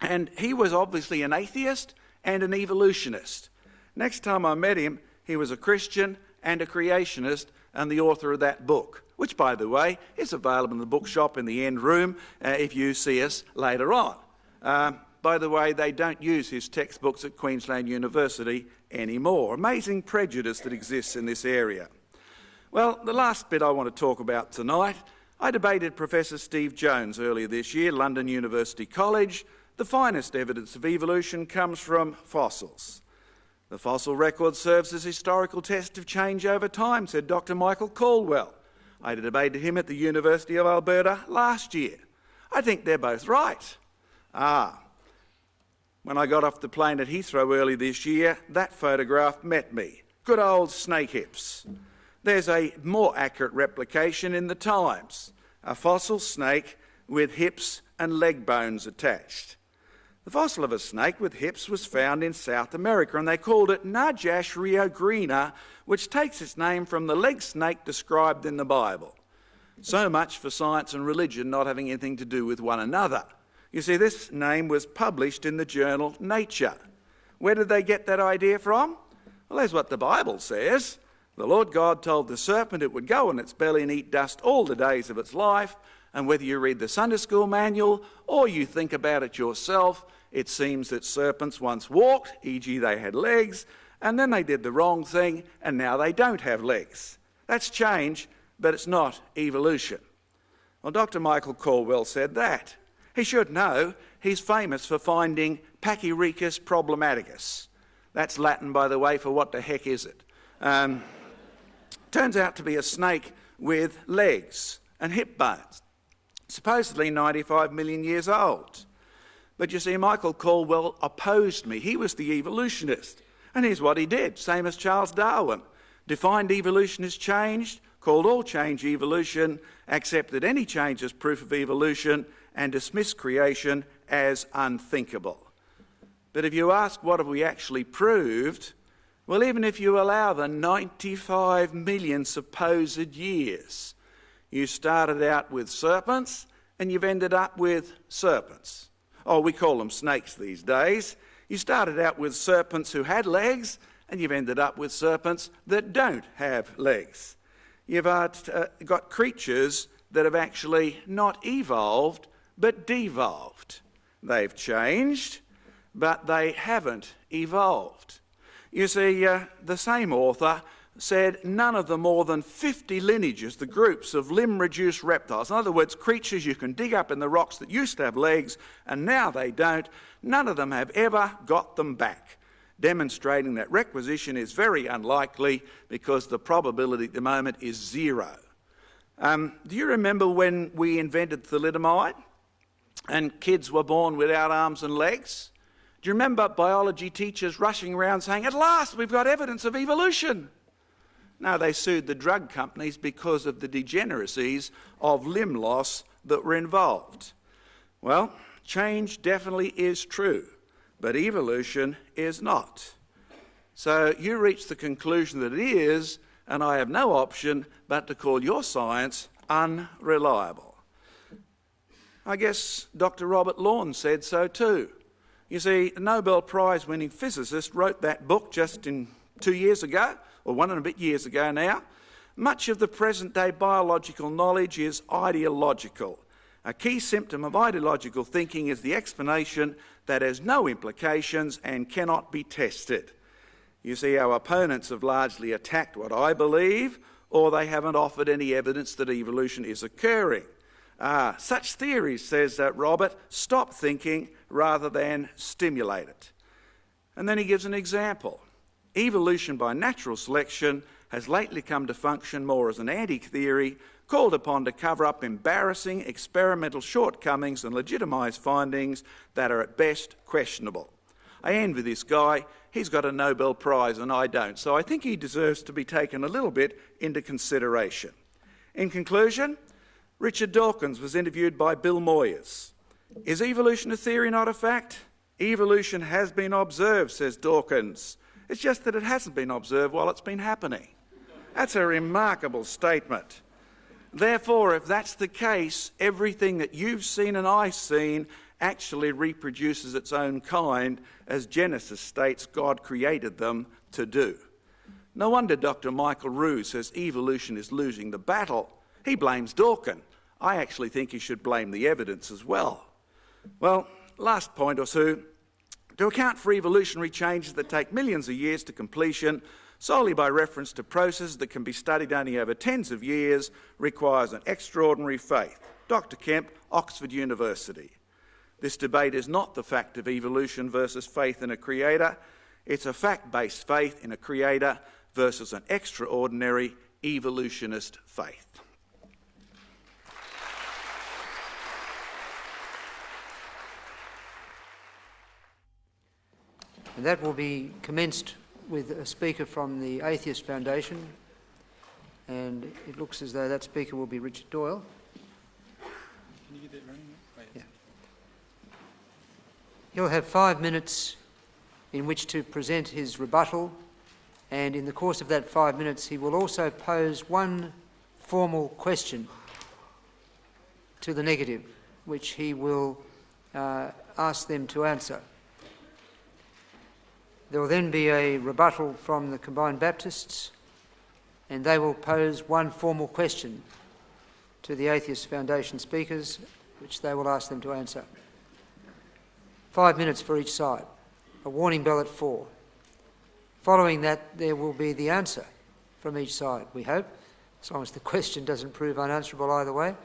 and he was obviously an atheist and an evolutionist. Next time I met him, he was a Christian and a creationist and the author of that book, which, by the way, is available in the bookshop in the end room if you see us later on. By the way, they don't use his textbooks at Queensland University anymore. Amazing prejudice that exists in this area. Well, the last bit I want to talk about tonight, I debated Professor Steve Jones earlier this year, London University College. The finest evidence of evolution comes from fossils. The fossil record serves as a historical test of change over time, said Dr. Michael Caldwell. I debated him at the University of Alberta last year. I think they're both right. When I got off the plane at Heathrow early this year, that photograph met me. Good old snake hips. There's a more accurate replication in the Times. A fossil snake with hips and leg bones attached. The fossil of a snake with hips was found in South America, and they called it Najash riogrina, which takes its name from the leg snake described in the Bible. So much for science and religion not having anything to do with one another. You see, this name was published in the journal Nature. Where did they get that idea from? Well, there's what the Bible says. The Lord God told the serpent it would go on its belly and eat dust all the days of its life, and whether you read the Sunday school manual or you think about it yourself, it seems that serpents once walked, e.g. they had legs, and then they did the wrong thing, and now they don't have legs. That's change, but it's not evolution. Well, Dr. Michael Caldwell said that. He should know he's famous for finding Pachyrhicus problematicus. That's Latin, by the way, for what the heck is it? Turns out to be a snake with legs and hip bones, supposedly 95 million years old. But you see, Michael Caldwell opposed me. He was the evolutionist. And here's what he did, same as Charles Darwin. Defined evolution as change, called all change evolution, accepted any change as proof of evolution, and dismissed creation as unthinkable. But if you ask what have we actually proved, well, even if you allow the 95 million supposed years, you started out with serpents and you've ended up with serpents. Oh, we call them snakes these days. You started out with serpents who had legs, and you've ended up with serpents that don't have legs. You've got creatures that have actually not evolved, but devolved. They've changed, but they haven't evolved. You see, the same author said none of the more than 50 lineages, the groups of limb-reduced reptiles, in other words, creatures you can dig up in the rocks that used to have legs and now they don't, none of them have ever got them back, demonstrating that requisition is very unlikely because the probability at the moment is 0. Do you remember when we invented thalidomide and kids were born without arms and legs? Do you remember biology teachers rushing around saying, "At last we've got evidence of evolution"? No, they sued the drug companies because of the degeneracies of limb loss that were involved. Well, change definitely is true, but evolution is not. So you reach the conclusion that it is, and I have no option but to call your science unreliable. I guess Dr. Robert Lawn said so too. You see, a Nobel Prize-winning physicist wrote that book just 2 years ago, or 1 and a bit years ago now. Much of the present-day biological knowledge is ideological. A key symptom of ideological thinking is the explanation that has no implications and cannot be tested. You see, our opponents have largely attacked what I believe, or they haven't offered any evidence that evolution is occurring. Such theories, says Robert, stop thinking rather than stimulate it. And then he gives an example. Evolution by natural selection has lately come to function more as an anti-theory called upon to cover up embarrassing experimental shortcomings and legitimise findings that are at best questionable. I envy this guy. He's got a Nobel Prize and I don't, so I think he deserves to be taken a little bit into consideration. In conclusion, Richard Dawkins was interviewed by Bill Moyers. Is evolution a theory, not a fact? Evolution has been observed, says Dawkins. It's just that it hasn't been observed while it's been happening. That's a remarkable statement. Therefore, if that's the case, everything that you've seen and I've seen actually reproduces its own kind, as Genesis states God created them to do. No wonder Dr. Michael Roux says evolution is losing the battle. He blames Dawkins. I actually think he should blame the evidence as well. Well, last point or two. To account for evolutionary changes that take millions of years to completion, solely by reference to processes that can be studied only over tens of years, requires an extraordinary faith. Dr. Kemp, Oxford University. This debate is not the fact of evolution versus faith in a creator. It's a fact-based faith in a creator versus an extraordinary evolutionist faith. And that will be commenced with a speaker from the Atheists Foundation, and it looks as though that speaker will be Richard Doyle. Can you get that running? Yeah. He'll have 5 minutes in which to present his rebuttal, and in the course of that 5 minutes he will also pose one formal question to the negative, which he will ask them to answer. There will then be a rebuttal from the Combined Baptists, and they will pose one formal question to the Atheist Foundation speakers, which they will ask them to answer. 5 minutes for each side. A warning bell at 4. Following that, there will be the answer from each side, we hope, as long as the question doesn't prove unanswerable either way.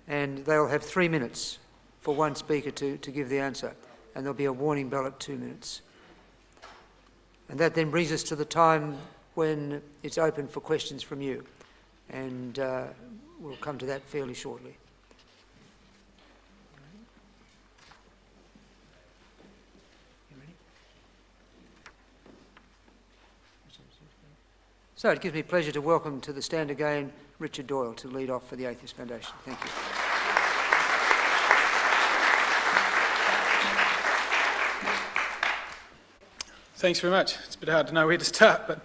And they'll have 3 minutes for one speaker to give the answer, and there'll be a warning bell at 2 minutes. And that then brings us to the time when it's open for questions from you. And we'll come to that fairly shortly. So it gives me pleasure to welcome to the stand again Richard Doyle to lead off for the Atheist Foundation. Thank you. Thanks very much. It's a bit hard to know where to start, but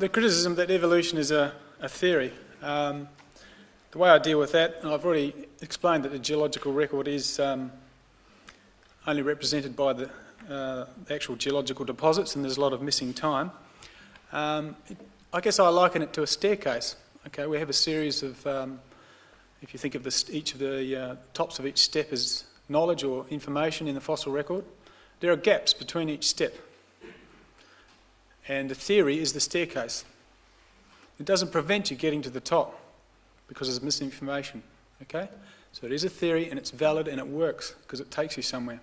the criticism that evolution is a theory, the way I deal with that, and I've already explained that the geological record is only represented by the actual geological deposits, and there's a lot of missing time. I guess I liken it to a staircase. Okay, we have a series of, if you think of each of the tops of each step as knowledge or information in the fossil record, there are gaps between each step. And the theory is the staircase. It doesn't prevent you getting to the top because there's misinformation, okay? So it is a theory and it's valid and it works because it takes you somewhere.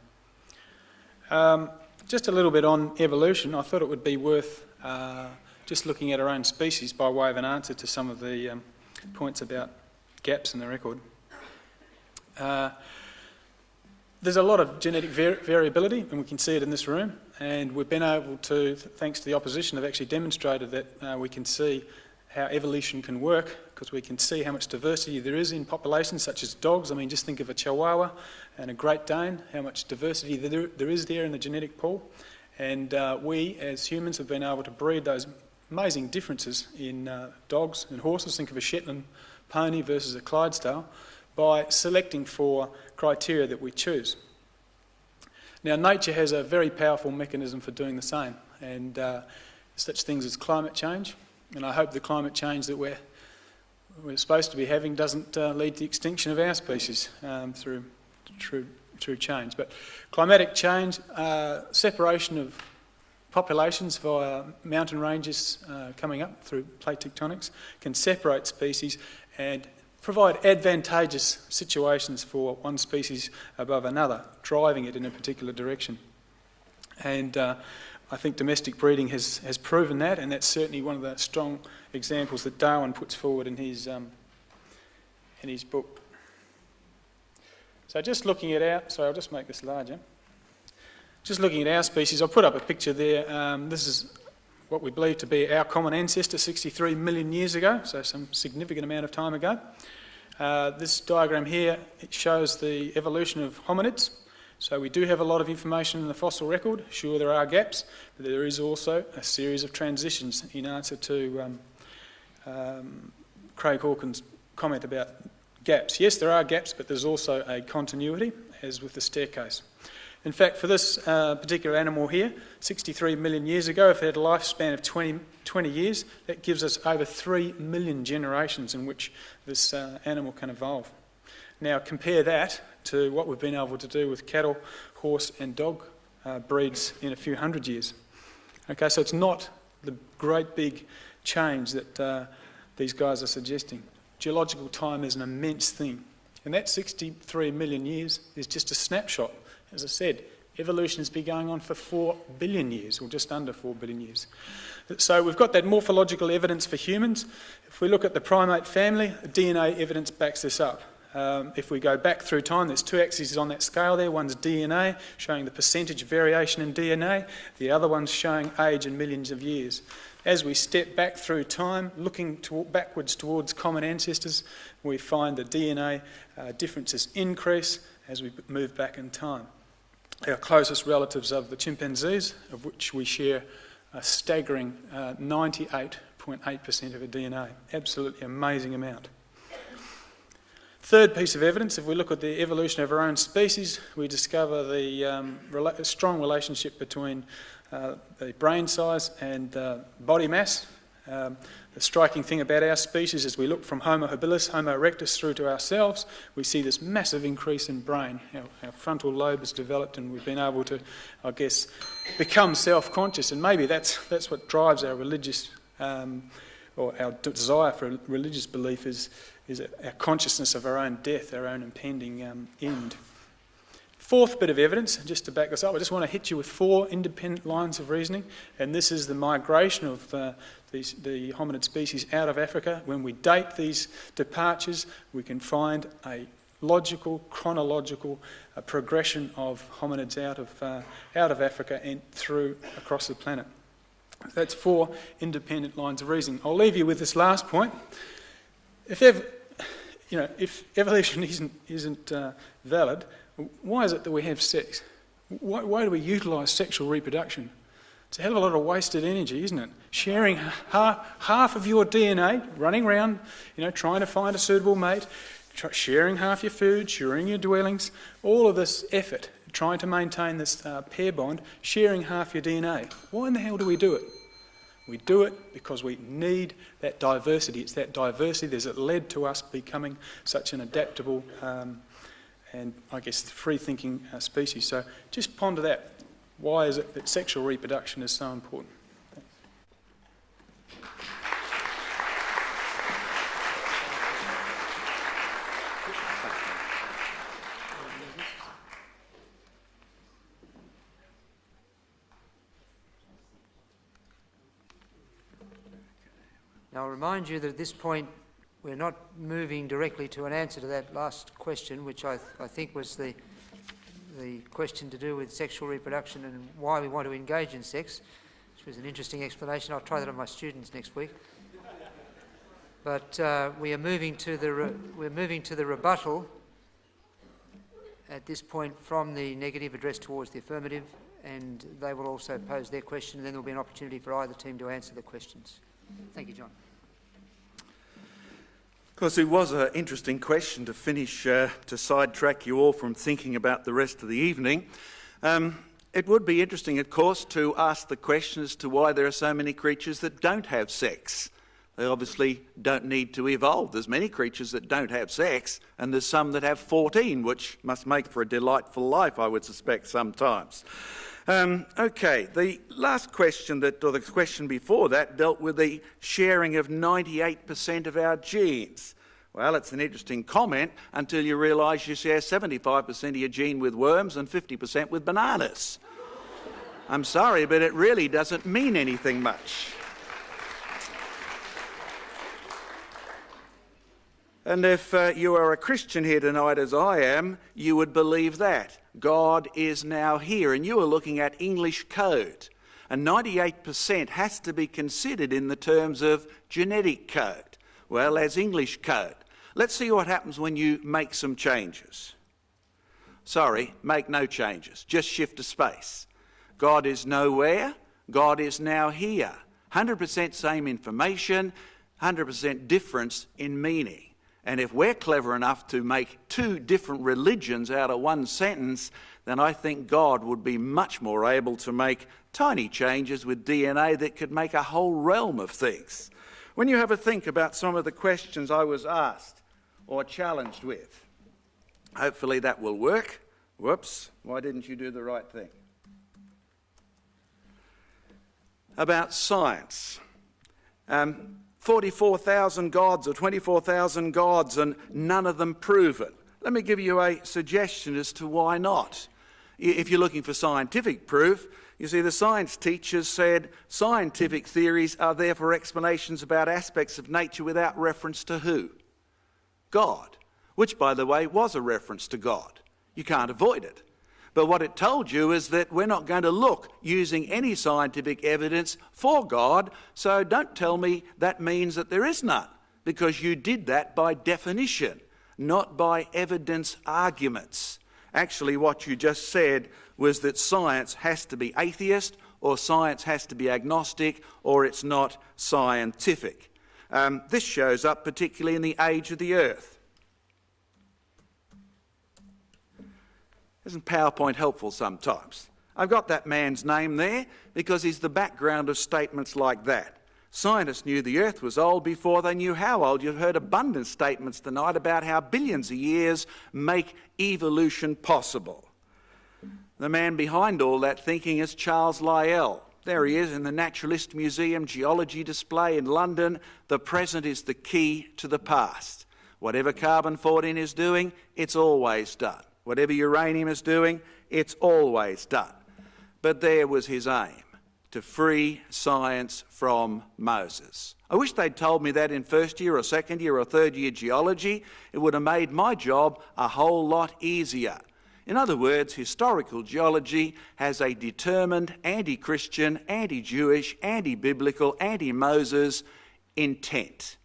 Just a little bit on evolution. I thought it would be worth just looking at our own species by way of an answer to some of the points about gaps in the record. There's a lot of genetic variability, and we can see it in this room, and we've been able to, thanks to the opposition, have actually demonstrated that we can see how evolution can work, because we can see how much diversity there is in populations such as dogs. I mean, just think of a Chihuahua and a Great Dane, how much diversity there is there in the genetic pool. And we, as humans, have been able to breed those amazing differences in dogs and horses. Think of a Shetland pony versus a Clydesdale, by selecting for criteria that we choose. Now, nature has a very powerful mechanism for doing the same, and such things as climate change. And I hope the climate change that we're supposed to be having doesn't lead to the extinction of our species through change. But climatic change, separation of populations via mountain ranges coming up through plate tectonics can separate species and provide advantageous situations for one species above another, driving it in a particular direction. And I think domestic breeding has proven that, and that's certainly one of the strong examples that Darwin puts forward in his book. So just looking at I'll just make this larger. Just looking at our species, I'll put up a picture there. This is what we believe to be our common ancestor 63 million years ago, so some significant amount of time ago. This diagram here, it shows the evolution of hominids. So we do have a lot of information in the fossil record. Sure, there are gaps, but there is also a series of transitions in answer to Craig Hawkins' comment about gaps. Yes, there are gaps, but there's also a continuity, as with the staircase. In fact, for this particular animal here, 63 million years ago, if it had a lifespan of 20 years, that gives us over 3 million generations in which this animal can evolve. Now, compare that to what we've been able to do with cattle, horse and dog breeds in a few hundred years. Okay, so it's not the great big change that these guys are suggesting. Geological time is an immense thing, and that 63 million years is just a snapshot. As I said, evolution has been going on for 4 billion years, or just under 4 billion years. So we've got that morphological evidence for humans. If we look at the primate family, DNA evidence backs this up. If we go back through time, there's two axes on that scale there. One's DNA, showing the percentage variation in DNA. The other one's showing age in millions of years. As we step back through time, looking backwards towards common ancestors, we find the DNA differences increase as we move back in time. Our closest relatives are the chimpanzees, of which we share a staggering 98.8% of our DNA. Absolutely amazing amount. Third piece of evidence, if we look at the evolution of our own species, we discover the strong relationship between the brain size and body mass. The striking thing about our species is we look from Homo habilis, Homo erectus through to ourselves, we see this massive increase in brain. Our frontal lobe has developed and we've been able to, I guess, become self-conscious, and maybe that's what drives our religious, or our desire for religious belief is our consciousness of our own death, our own impending end. Fourth bit of evidence, just to back this up, I just want to hit you with 4 independent lines of reasoning, and this is the migration of the hominid species out of Africa. When we date these departures, we can find a logical, chronological progression of hominids out of Africa and through across the planet. That's 4 independent lines of reasoning. I'll leave you with this last point. If evolution isn't valid, why is it that we have sex? Why do we utilise sexual reproduction? It's a hell of a lot of wasted energy, isn't it? Sharing half of your DNA, running around, trying to find a suitable mate, sharing half your food, sharing your dwellings, all of this effort, trying to maintain this pair bond, sharing half your DNA. Why in the hell do we do it? We do it because we need that diversity. It's that diversity that led to us becoming such an adaptable and, I guess, free-thinking species. So just ponder that. Why is it that sexual reproduction is so important? Thanks. Now, I'll remind you that at this point we're not moving directly to an answer to that last question, which I think was the question to do with sexual reproduction and why we want to engage in sex, which was an interesting explanation. I'll try that on my students next week. But we're moving to the rebuttal at this point from the negative addressed towards the affirmative, and they will also pose their question, and then there will be an opportunity for either team to answer the questions. Thank you, John. Of course, it was an interesting question to finish, to sidetrack you all from thinking about the rest of the evening. It would be interesting, of course, to ask the question as to why there are so many creatures that don't have sex. They obviously don't need to evolve. There's many creatures that don't have sex, and there's some that have 14, which must make for a delightful life, I would suspect, sometimes. Okay, the last question, or the question before that, dealt with the sharing of 98% of our genes. Well, it's an interesting comment until you realise you share 75% of your gene with worms and 50% with bananas. I'm sorry, but it really doesn't mean anything much. And if you are a Christian here tonight, as I am, you would believe that. God is now here, and you are looking at English code. And 98% has to be considered in the terms of genetic code, well as English code. Let's see what happens when you make some changes. Sorry, make no changes, just shift a space. God is nowhere, God is now here. 100% same information, 100% difference in meaning. And if we're clever enough to make two different religions out of one sentence, then I think God would be much more able to make tiny changes with DNA that could make a whole realm of things. When you have a think about some of the questions I was asked or challenged with, hopefully that will work. Whoops, why didn't you do the right thing? About science. 44,000 gods or 24,000 gods and none of them proven. Let me give you a suggestion as to why not. If you're looking for scientific proof, you see the science teachers said scientific theories are there for explanations about aspects of nature without reference to who? God, which by the way was a reference to God. You can't avoid it. But what it told you is that we're not going to look using any scientific evidence for God, so don't tell me that means that there is none, because you did that by definition, not by evidence arguments. Actually, what you just said was that science has to be atheist, or science has to be agnostic, or it's not scientific. This shows up particularly in the age of the earth. Isn't PowerPoint helpful sometimes? I've got that man's name there because he's the background of statements like that. Scientists knew the earth was old before they knew how old. You've heard abundant statements tonight about how billions of years make evolution possible. The man behind all that thinking is Charles Lyell. There he is in the Naturalist Museum geology display in London. The present is the key to the past. Whatever carbon-14 is doing, it's always done. Whatever uranium is doing, it's always done. But there was his aim, to free science from Moses. I wish they'd told me that in first year or second year or third year geology. It would have made my job a whole lot easier. In other words, historical geology has a determined anti-Christian, anti-Jewish, anti-biblical, anti-Moses intent.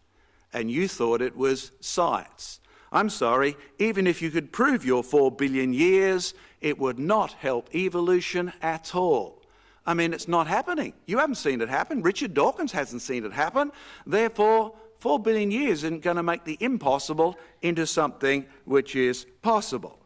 And you thought it was science. I'm sorry, even if you could prove your 4 billion years, it would not help evolution at all. I mean, it's not happening. You haven't seen it happen. Richard Dawkins hasn't seen it happen. Therefore, 4 billion years isn't going to make the impossible into something which is possible.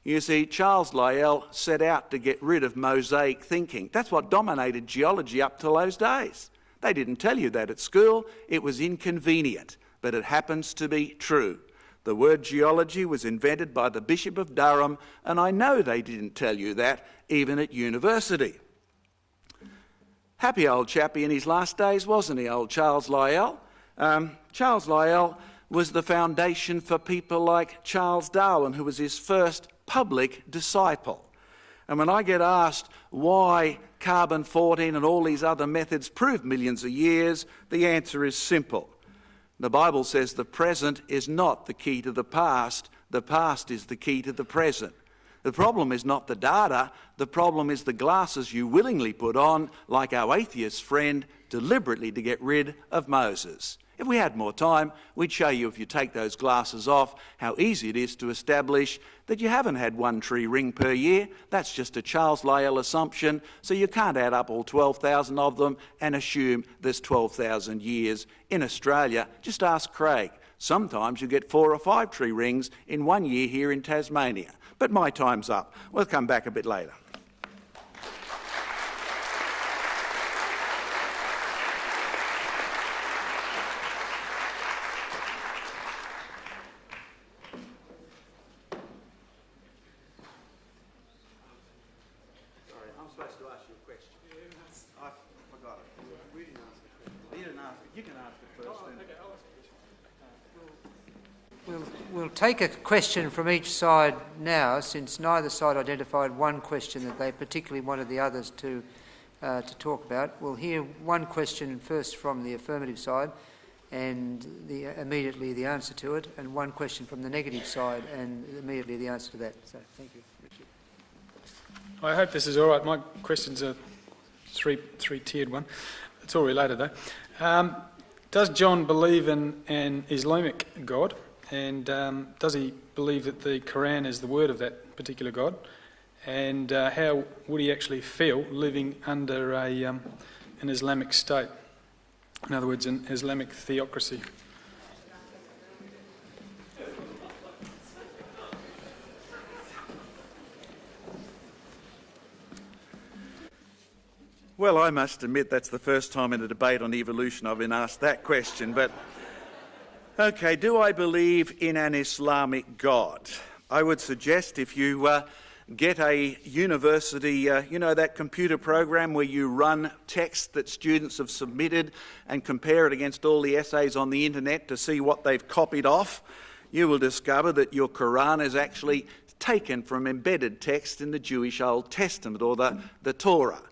You see, Charles Lyell set out to get rid of Mosaic thinking. That's what dominated geology up till those days. They didn't tell you that at school. It was inconvenient, but it happens to be true. The word geology was invented by the Bishop of Durham, and I know they didn't tell you that even at university. Happy old chappie in his last days, wasn't he, old Charles Lyell? Charles Lyell was the foundation for people like Charles Darwin, who was his first public disciple. And when I get asked why carbon-14 and all these other methods prove millions of years, the answer is simple. The Bible says the present is not the key to the past is the key to the present. The problem is not the data, the problem is the glasses you willingly put on, like our atheist friend, deliberately to get rid of Moses. If we had more time, we'd show you, if you take those glasses off, how easy it is to establish that you haven't had one tree ring per year. That's just a Charles Lyell assumption, so you can't add up all 12,000 of them and assume there's 12,000 years. In Australia, just ask Craig. Sometimes you get 4 or 5 tree rings in 1 year here in Tasmania. But my time's up. We'll come back a bit later. Sorry, I'm supposed to ask you a question. I forgot it. We didn't ask the question. You didn't ask it. You can ask it first. We'll take a question from each side now, since neither side identified one question that they particularly wanted the others to talk about. We'll hear one question first from the affirmative side and immediately the answer to it, and one question from the negative side and immediately the answer to that. So thank you, Richard. I hope this is all right. My question's a three-tiered one. It's all related though. Does John believe in an Islamic God? And does he believe that the Quran is the word of that particular God? And how would he actually feel living under an Islamic state? In other words, an Islamic theocracy. Well, I must admit that's the first time in a debate on evolution I've been asked that question, but okay, do I believe in an Islamic God? I would suggest if you get a university, that computer program where you run text that students have submitted and compare it against all the essays on the internet to see what they've copied off, you will discover that your Quran is actually taken from embedded text in the Jewish Old Testament, or the Torah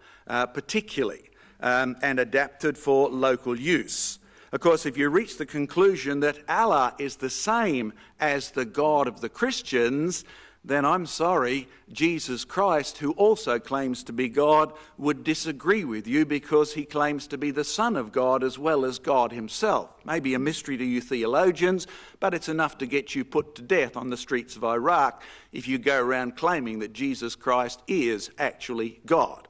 particularly, and adapted for local use. Of course, if you reach the conclusion that Allah is the same as the God of the Christians, then I'm sorry, Jesus Christ, who also claims to be God, would disagree with you because he claims to be the Son of God as well as God himself. Maybe a mystery to you theologians, but it's enough to get you put to death on the streets of Iraq if you go around claiming that Jesus Christ is actually God.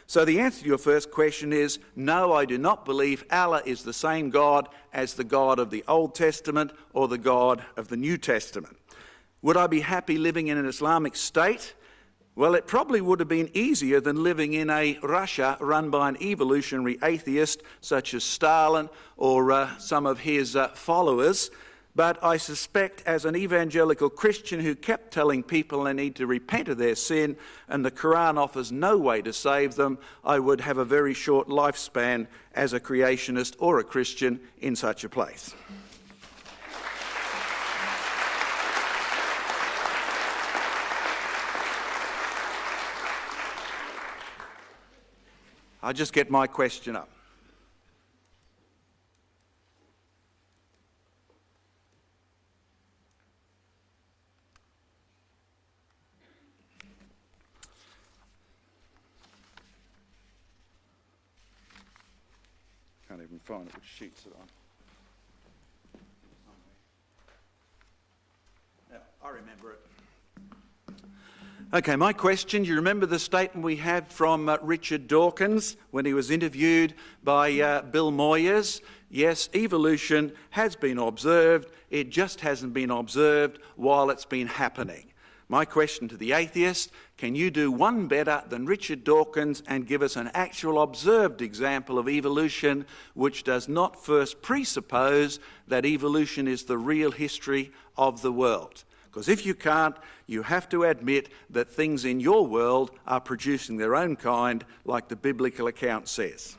So the answer to your first question is, no, I do not believe Allah is the same God as the God of the Old Testament or the God of the New Testament. Would I be happy living in an Islamic state? Well, it probably would have been easier than living in a Russia run by an evolutionary atheist such as Stalin or some of his followers. But I suspect, as an evangelical Christian who kept telling people they need to repent of their sin and the Quran offers no way to save them, I would have a very short lifespan as a creationist or a Christian in such a place. I'll just get my question up. Can't even find it, which sheet's it on. Yeah, I remember it. Okay, my question, you remember the statement we had from Richard Dawkins when he was interviewed by Bill Moyers? Yes, evolution has been observed, it just hasn't been observed while it's been happening. My question to the atheist, can you do one better than Richard Dawkins and give us an actual observed example of evolution which does not first presuppose that evolution is the real history of the world? Because if you can't, you have to admit that things in your world are producing their own kind, like the biblical account says.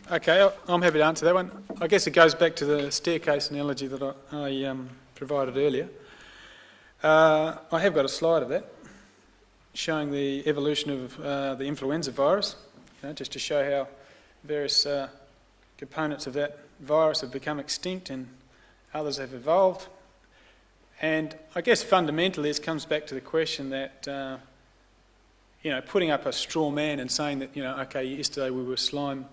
Okay, I'm happy to answer that one. I guess it goes back to the staircase analogy that I provided earlier. I have got a slide of that showing the evolution of the influenza virus, just to show how various components of that virus have become extinct and others have evolved. And I guess fundamentally this comes back to the question that, putting up a straw man and saying that, okay, yesterday we were slime,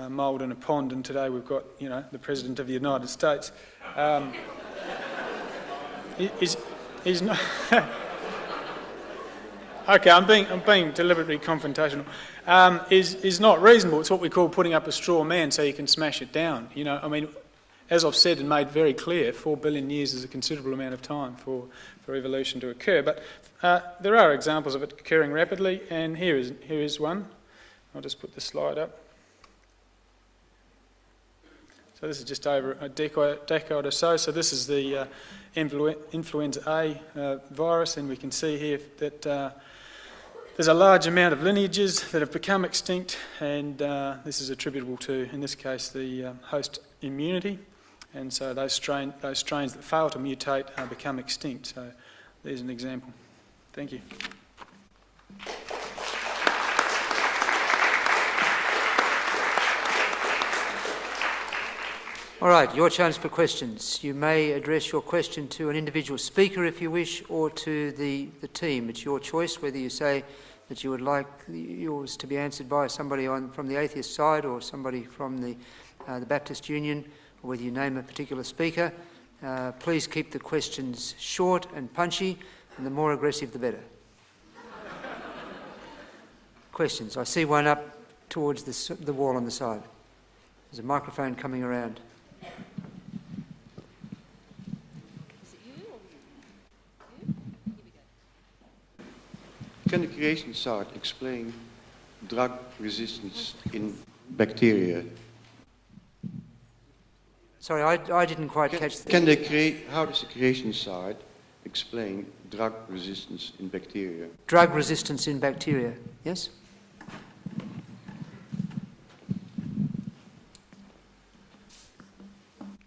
mould in a pond, and today we've got, the President of the United States, is not... Okay, I'm being deliberately confrontational. Is not reasonable. It's what we call putting up a straw man so you can smash it down. As I've said and made very clear, 4 billion years is a considerable amount of time for evolution to occur. But there are examples of it occurring rapidly, and here is one. I'll just put the slide up. So this is just over a decade or so. So this is the influenza A virus, and we can see here that there's a large amount of lineages that have become extinct, and this is attributable to, in this case, the host immunity. And so those strains that fail to mutate become extinct. So there's an example. Thank you. All right, your chance for questions. You may address your question to an individual speaker if you wish, or to the team. It's your choice whether you say that you would like yours to be answered by somebody from the atheist side or somebody from the Baptist Union, or whether you name a particular speaker. Please keep the questions short and punchy, and the more aggressive the better. Questions? I see one up towards the wall on the side. There's a microphone coming around. Can the creation side explain drug resistance in bacteria? Sorry, I didn't quite catch that. How does the creation side explain drug resistance in bacteria? Drug resistance in bacteria, yes?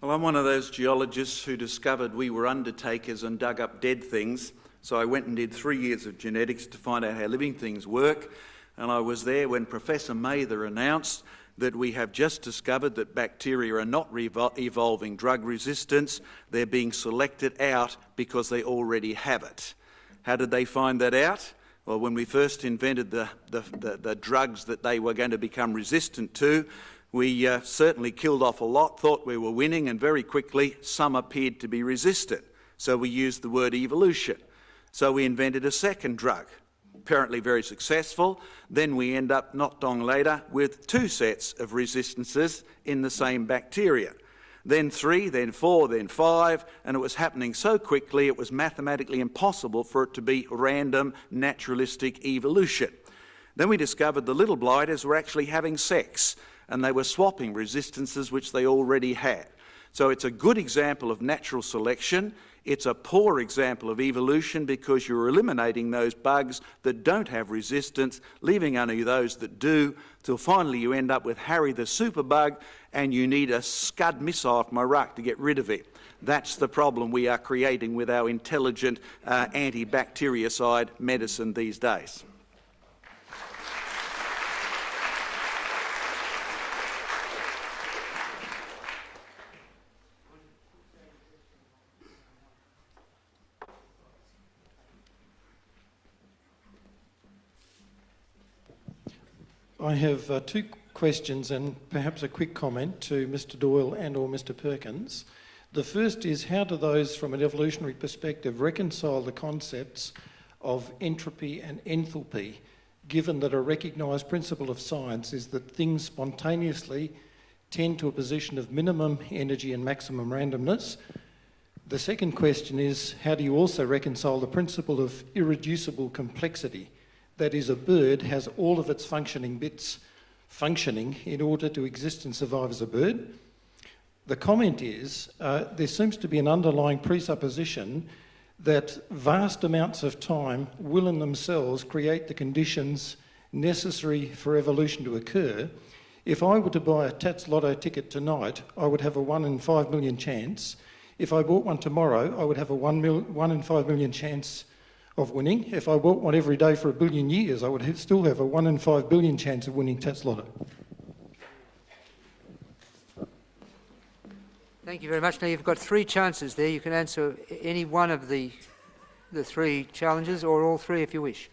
Well, I'm one of those geologists who discovered we were undertakers and dug up dead things. So I went and did 3 years of genetics to find out how living things work. And I was there when Professor Mather announced that we have just discovered that bacteria are not evolving drug resistance. They're being selected out because they already have it. How did they find that out? Well, when we first invented the drugs that they were going to become resistant to, we certainly killed off a lot, thought we were winning, and very quickly some appeared to be resistant. So we used the word evolution. So we invented a second drug, apparently very successful. Then we end up, not long later, with 2 sets of resistances in the same bacteria. Then 3, then 4, then 5, and it was happening so quickly it was mathematically impossible for it to be random, naturalistic evolution. Then we discovered the little blighters were actually having sex, and they were swapping resistances which they already had. So it's a good example of natural selection. It's a poor example of evolution because you're eliminating those bugs that don't have resistance, leaving only those that do, till finally you end up with Harry the superbug and you need a Scud missile from Iraq to get rid of it. That's the problem we are creating with our intelligent anti-bactericide medicine these days. I have 2 questions and perhaps a quick comment to Mr. Doyle and or Mr. Perkins. The first is, how do those from an evolutionary perspective reconcile the concepts of entropy and enthalpy, given that a recognised principle of science is that things spontaneously tend to a position of minimum energy and maximum randomness? The second question is, how do you also reconcile the principle of irreducible complexity? That is, a bird has all of its functioning bits functioning in order to exist and survive as a bird. The comment is, there seems to be an underlying presupposition that vast amounts of time will in themselves create the conditions necessary for evolution to occur. If I were to buy a Tats Lotto ticket tonight, I would have a 1 in 5 million chance. If I bought one tomorrow, I would have a 1 in 5 million chance of winning. If I bought one every day for 1 billion years, I would still have a 1 in 5 billion chance of winning Tats Lotto. Thank you very much. Now, you've got 3 chances there. You can answer any one of the 3 challenges, or all 3 if you wish.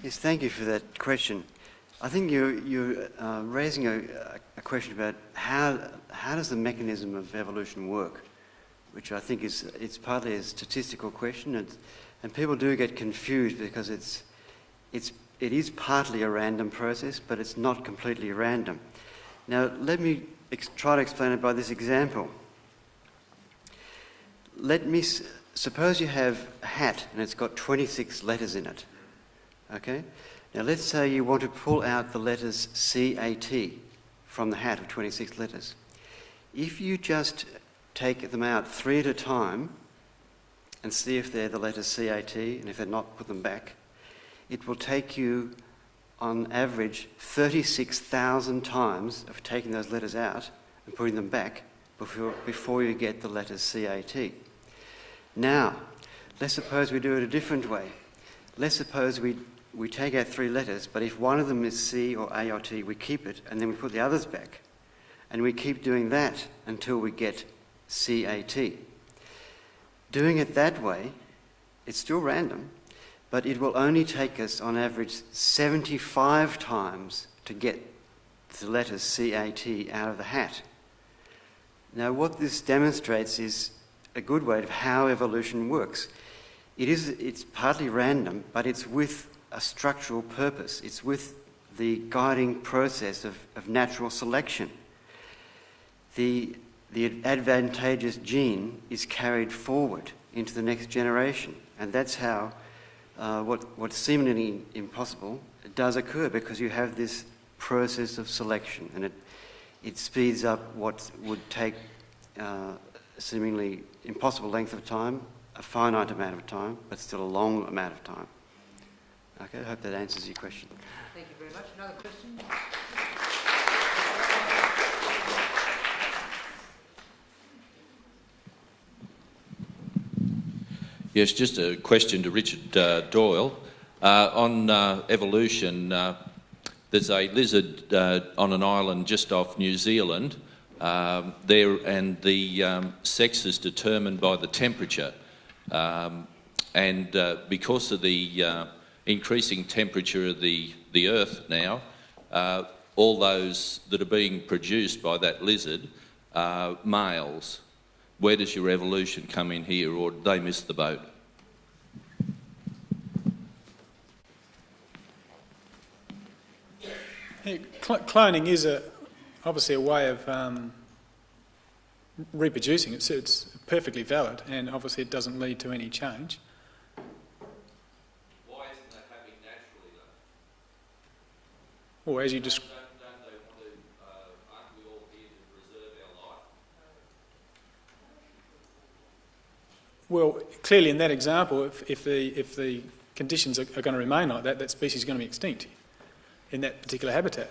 Yes, thank you for that question. I think you're raising a question about how does the mechanism of evolution work, which I think it's partly a statistical question, and people do get confused because it is partly a random process, but it's not completely random. Now, let me try to explain it by this example. Suppose you have a hat and it's got 26 letters in it. Okay? Now let's say you want to pull out the letters C-A-T from the hat of 26 letters. If you just take them out 3 at a time and see if they're the letters C-A-T, and if they're not, put them back, it will take you, on average, 36,000 times of taking those letters out and putting them back before you get the letters C-A-T. Now, let's suppose we do it a different way. Let's suppose we take out 3 letters, but if one of them is C or A or T, we keep it, and then we put the others back. And we keep doing that until we get C-A-T. Doing it that way, it's still random, but it will only take us, on average, 75 times to get the letters C-A-T out of the hat. Now, what this demonstrates is a good way of how evolution works. It's partly random, but it's with a structural purpose. It's with the guiding process of natural selection. The advantageous gene is carried forward into the next generation, and that's how what's seemingly impossible does occur, because you have this process of selection, and it speeds up what would take a seemingly impossible length of time, a finite amount of time, but still a long amount of time. Okay, I hope that answers your question. Thank you very much. Another question? Yes, just a question to Richard Doyle. On evolution, there's a lizard on an island just off New Zealand there, and the sex is determined by the temperature. And because of the increasing temperature of the Earth now, all those that are being produced by that lizard are males. Where does your evolution come in here, or did they miss the boat? Yeah, cloning is obviously a way of reproducing. It's perfectly valid, and obviously it doesn't lead to any change. Why isn't that happening naturally, though? Or as you just... Don't they want to, aren't we all here to preserve our life? Well, clearly in that example, if the conditions are going to remain like that, that species is going to be extinct in that particular habitat.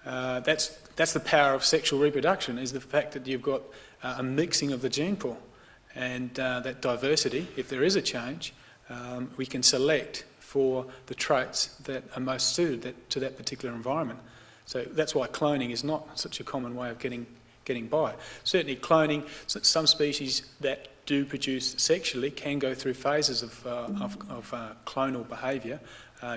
That's the power of sexual reproduction, is the fact that you've got a mixing of the gene pool, and that diversity, if there is a change, we can select for the traits that are most suited to that particular environment. So that's why cloning is not such a common way of getting by. Certainly cloning, some species that do produce sexually can go through phases of clonal behaviour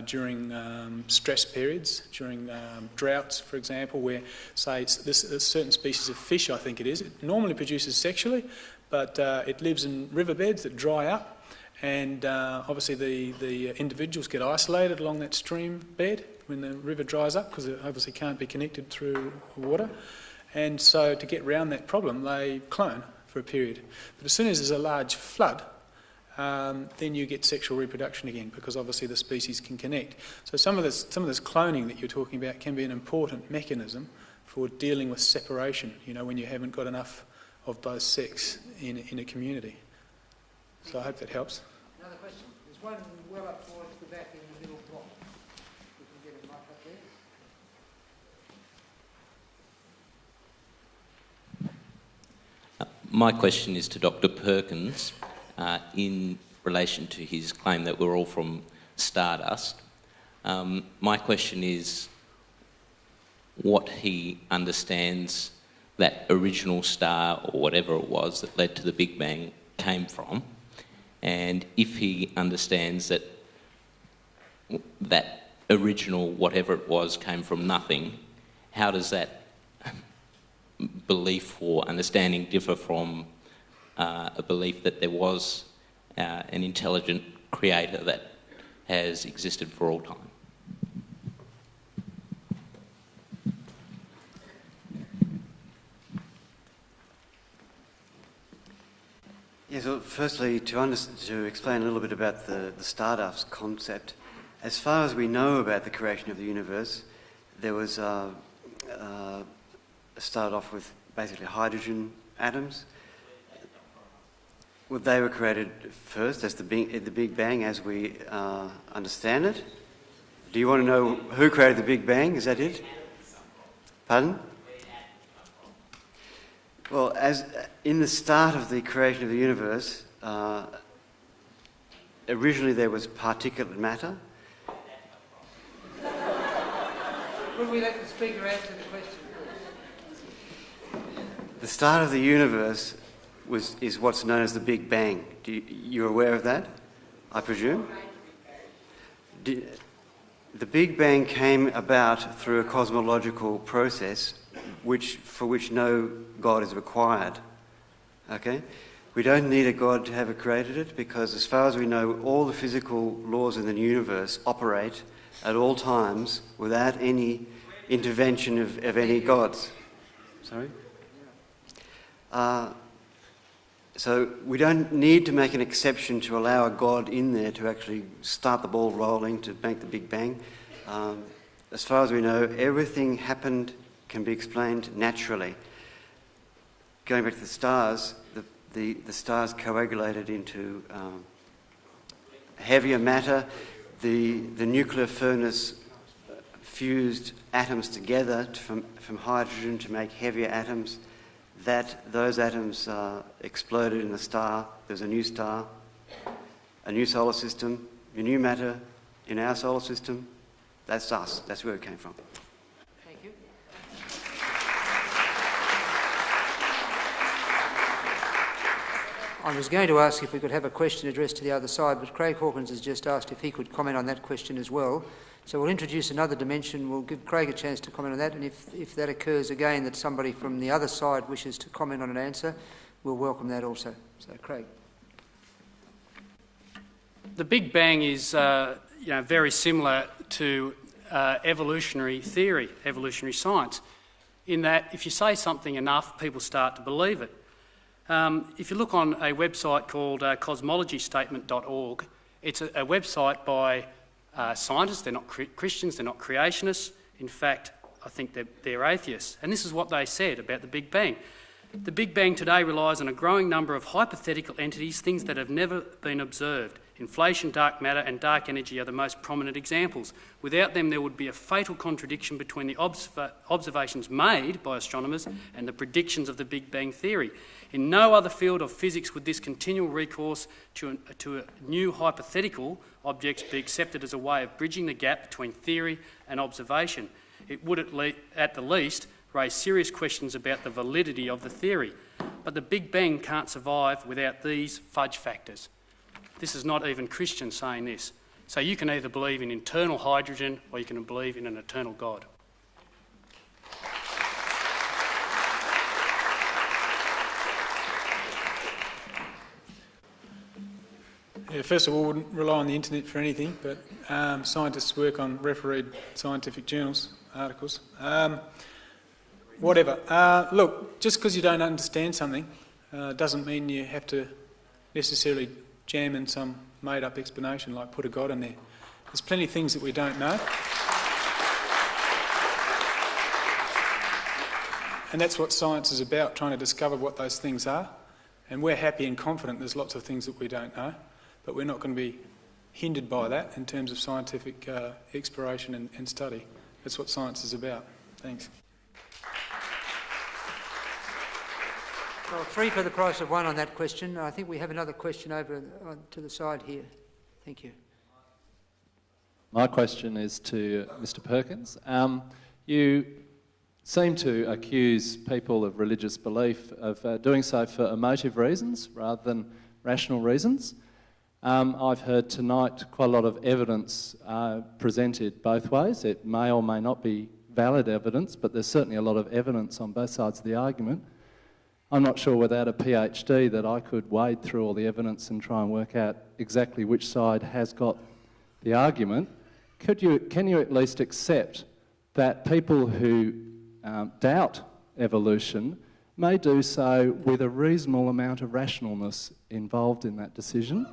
during stress periods, during droughts, for example, where, say, a certain species of fish, I think it is, it normally produces sexually, but it lives in riverbeds that dry up, and obviously the individuals get isolated along that stream bed when the river dries up, because it obviously can't be connected through water. And so to get around that problem, they clone for a period. But as soon as there's a large flood, then you get sexual reproduction again, because obviously the species can connect. So some of this cloning that you're talking about can be an important mechanism for dealing with separation, when you haven't got enough of both sex in a community. So I hope that helps. Another question. There's one well up towards the back in the middle block. My question is to Dr. Perkins in relation to his claim that we're all from stardust. My question is what he understands that original star or whatever it was that led to the Big Bang came from, and if he understands that that original whatever it was came from nothing, how does that belief or understanding differ from a belief that there was an intelligent creator that has existed for all time? Yes, well, firstly, to explain a little bit about the stardust concept, as far as we know about the creation of the universe, there was started off with basically hydrogen atoms. Well, they were created first as the Big Bang as we understand it. Do you want to know who created the Big Bang? Is that it? Pardon? Well, as in the start of the creation of the universe, originally there was particulate matter. Will we let the speaker answer the question? The start of the universe is what's known as the Big Bang. You're aware of that, I presume? The Big Bang came about through a cosmological process for which no God is required. Okay? We don't need a God to have created it because as far as we know, all the physical laws in the universe operate at all times without any intervention of any gods. Sorry? So we don't need to make an exception to allow a God in there to actually start the ball rolling to make the Big Bang. As far as we know, everything can be explained naturally. Going back to the stars, the stars coagulated into heavier matter. The nuclear furnace fused atoms together from hydrogen to make heavier atoms. Those atoms exploded in a star. There's a new star, a new solar system, a new matter in our solar system. That's us. That's where it came from. Thank you. I was going to ask if we could have a question addressed to the other side, but Craig Hawkins has just asked if he could comment on that question as well. So we'll introduce another dimension. We'll give Craig a chance to comment on that, and if that occurs again, that somebody from the other side wishes to comment on an answer, we'll welcome that also. So, Craig. The Big Bang is very similar to evolutionary theory, evolutionary science, in that if you say something enough, people start to believe it. If you look on a website called cosmologystatement.org, it's a website by scientists. They're not Christians, they're not creationists. In fact, I think they're atheists. And this is what they said about the Big Bang. The Big Bang today relies on a growing number of hypothetical entities, things that have never been observed. Inflation, dark matter and dark energy are the most prominent examples. Without them, there would be a fatal contradiction between the observations made by astronomers and the predictions of the Big Bang theory. In no other field of physics would this continual recourse to a new hypothetical objects be accepted as a way of bridging the gap between theory and observation. It would at the least raise serious questions about the validity of the theory. But the Big Bang can't survive without these fudge factors. This is not even Christian saying this. So you can either believe in eternal hydrogen or you can believe in an eternal God. Yeah, first of all, I wouldn't rely on the internet for anything, but scientists work on refereed scientific journals, articles. Whatever. Look, just because you don't understand something doesn't mean you have to necessarily jam in some made-up explanation like put a God in there. There's plenty of things that we don't know. And that's what science is about, trying to discover what those things are. And we're happy and confident there's lots of things that we don't know, but we're not going to be hindered by that in terms of scientific exploration and study. That's what science is about. Thanks. Well, 3 for the price of 1 on that question. I think we have another question over to the side here. Thank you. My question is to Mr. Perkins. You seem to accuse people of religious belief of doing so for emotive reasons rather than rational reasons. I've heard tonight quite a lot of evidence presented both ways. It may or may not be valid evidence, but there's certainly a lot of evidence on both sides of the argument. I'm not sure without a PhD that I could wade through all the evidence and try and work out exactly which side has got the argument. Can you at least accept that people who doubt evolution may do so with a reasonable amount of rationalness involved in that decision,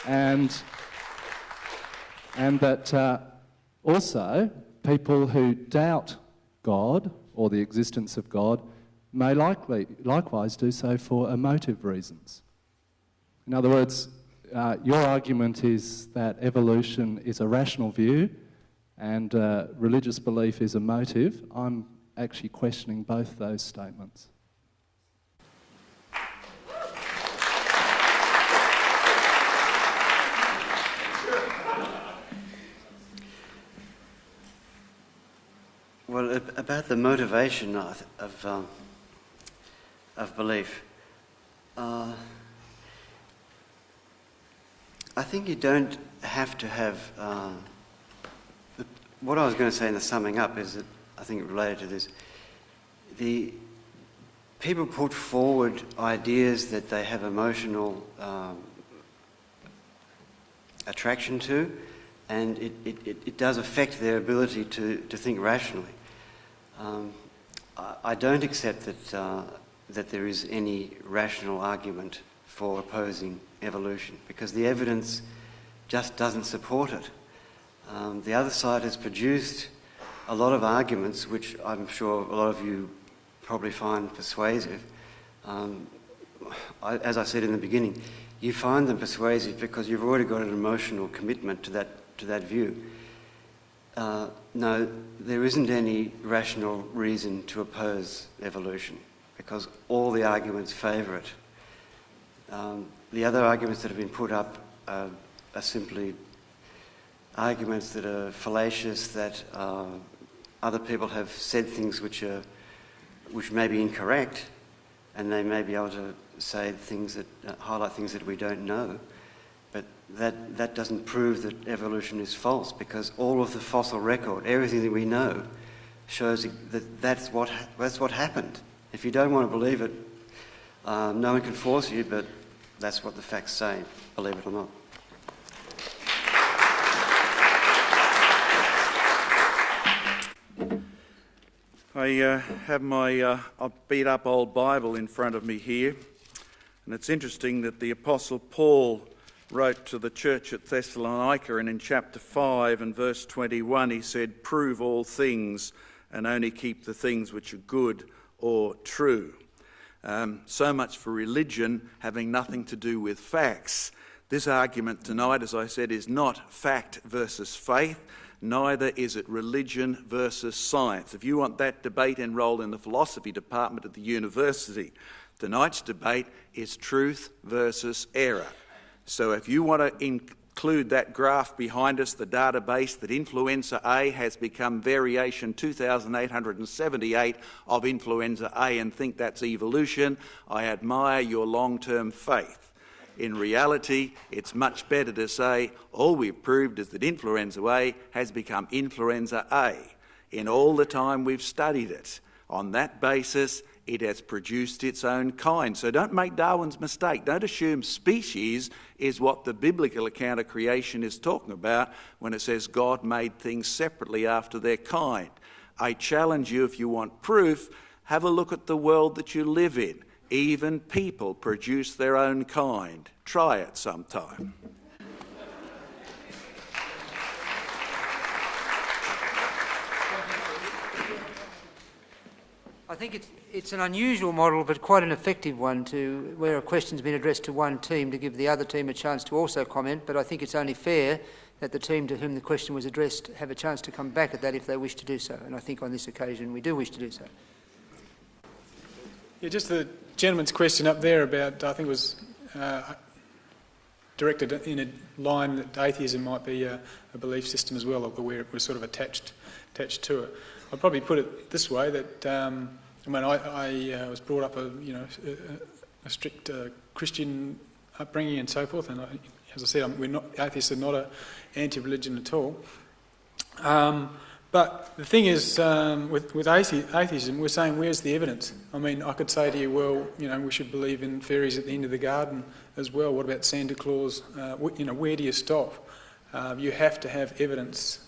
and that also people who doubt God or the existence of God may likewise do so for emotive reasons? In other words, your argument is that evolution is a rational view and religious belief is emotive. I'm actually questioning both those statements. Well, about the motivation of belief, I think you don't have to have... what I was going to say in the summing up is that I think related to this, the people put forward ideas that they have emotional attraction to, and it does affect their ability to think rationally. I don't accept that there is any rational argument for opposing evolution, because the evidence just doesn't support it. The other side has produced a lot of arguments which I'm sure a lot of you probably find persuasive. As I said in the beginning, you find them persuasive because you've already got an emotional commitment to that view. No, there isn't any rational reason to oppose evolution because all the arguments favour it. The other arguments that have been put up are simply arguments that are fallacious, that other people have said things which may be incorrect, and they may be able to say things that highlight things that we don't know. But that doesn't prove that evolution is false, because all of the fossil record, everything that we know, shows that that's what happened. If you don't want to believe it, no one can force you, but that's what the facts say, believe it or not. I have my beat up old Bible in front of me here, and it's interesting that the Apostle Paul wrote to the church at Thessalonica, and in chapter 5 and verse 21 he said, "Prove all things and only keep the things which are good or true." So much for religion having nothing to do with facts. This argument tonight, as I said, is not fact versus faith. Neither is it religion versus science. If you want that debate, enroll in the philosophy department at the university. Tonight's debate is truth versus error. So if you want to include that graph behind us, the database that influenza A has become variation 2878 of influenza A, and think that's evolution, I admire your long-term faith. In reality, it's much better to say all we've proved is that influenza A has become influenza A in all the time we've studied it. On that basis, it has produced its own kind. So don't make Darwin's mistake. Don't assume species is what the biblical account of creation is talking about when it says God made things separately after their kind. I challenge you, if you want proof, have a look at the world that you live in. Even people produce their own kind. Try it sometime. think it's an unusual model, but quite an effective one, where a question's been addressed to one team to give the other team a chance to also comment. But I think it's only fair that the team to whom the question was addressed have a chance to come back at that if they wish to do so. And I think on this occasion we do wish to do so. Yeah, just the gentleman's question up there about, I think it was directed in a line that atheism might be a belief system as well, or where it was sort of attached to it. I'd probably put it this way, that I was brought up a strict Christian upbringing and so forth, and as I said, atheists are not an anti-religion at all. But the thing is, with atheism, we're saying, where's the evidence? I mean, I could say to you, well, we should believe in fairies at the end of the garden as well. What about Santa Claus? Where do you stop? You have to have evidence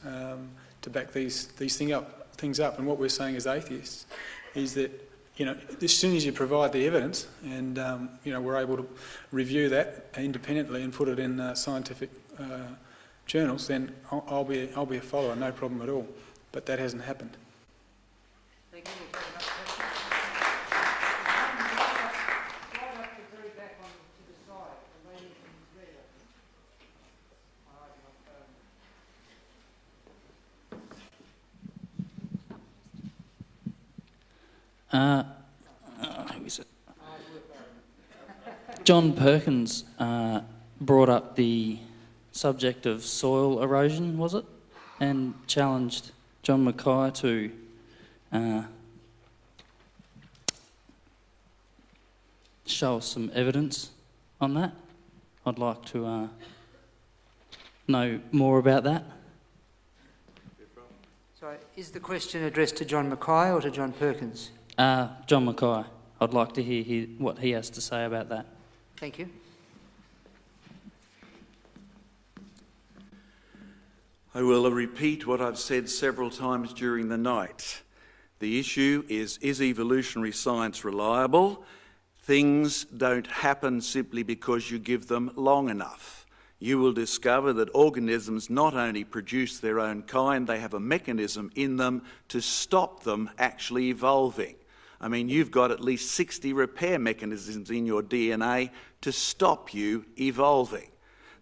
to back these things up. And what we're saying as atheists is that, as soon as you provide the evidence, and we're able to review that independently and put it in scientific journals, then I'll be a follower, no problem at all. But that hasn't happened. Thank you. Who is it? John Perkins brought up the subject of soil erosion, was it? And challenged John Mackay to show us some evidence on that. I'd like to know more about that. Sorry, is the question addressed to John Mackay or to John Perkins? John Mackay. I'd like to hear what he has to say about that. Thank you. I will repeat what I've said several times during the night. The issue is evolutionary science reliable? Things don't happen simply because you give them long enough. You will discover that organisms not only produce their own kind, they have a mechanism in them to stop them actually evolving. I mean, you've got at least 60 repair mechanisms in your DNA to stop you evolving.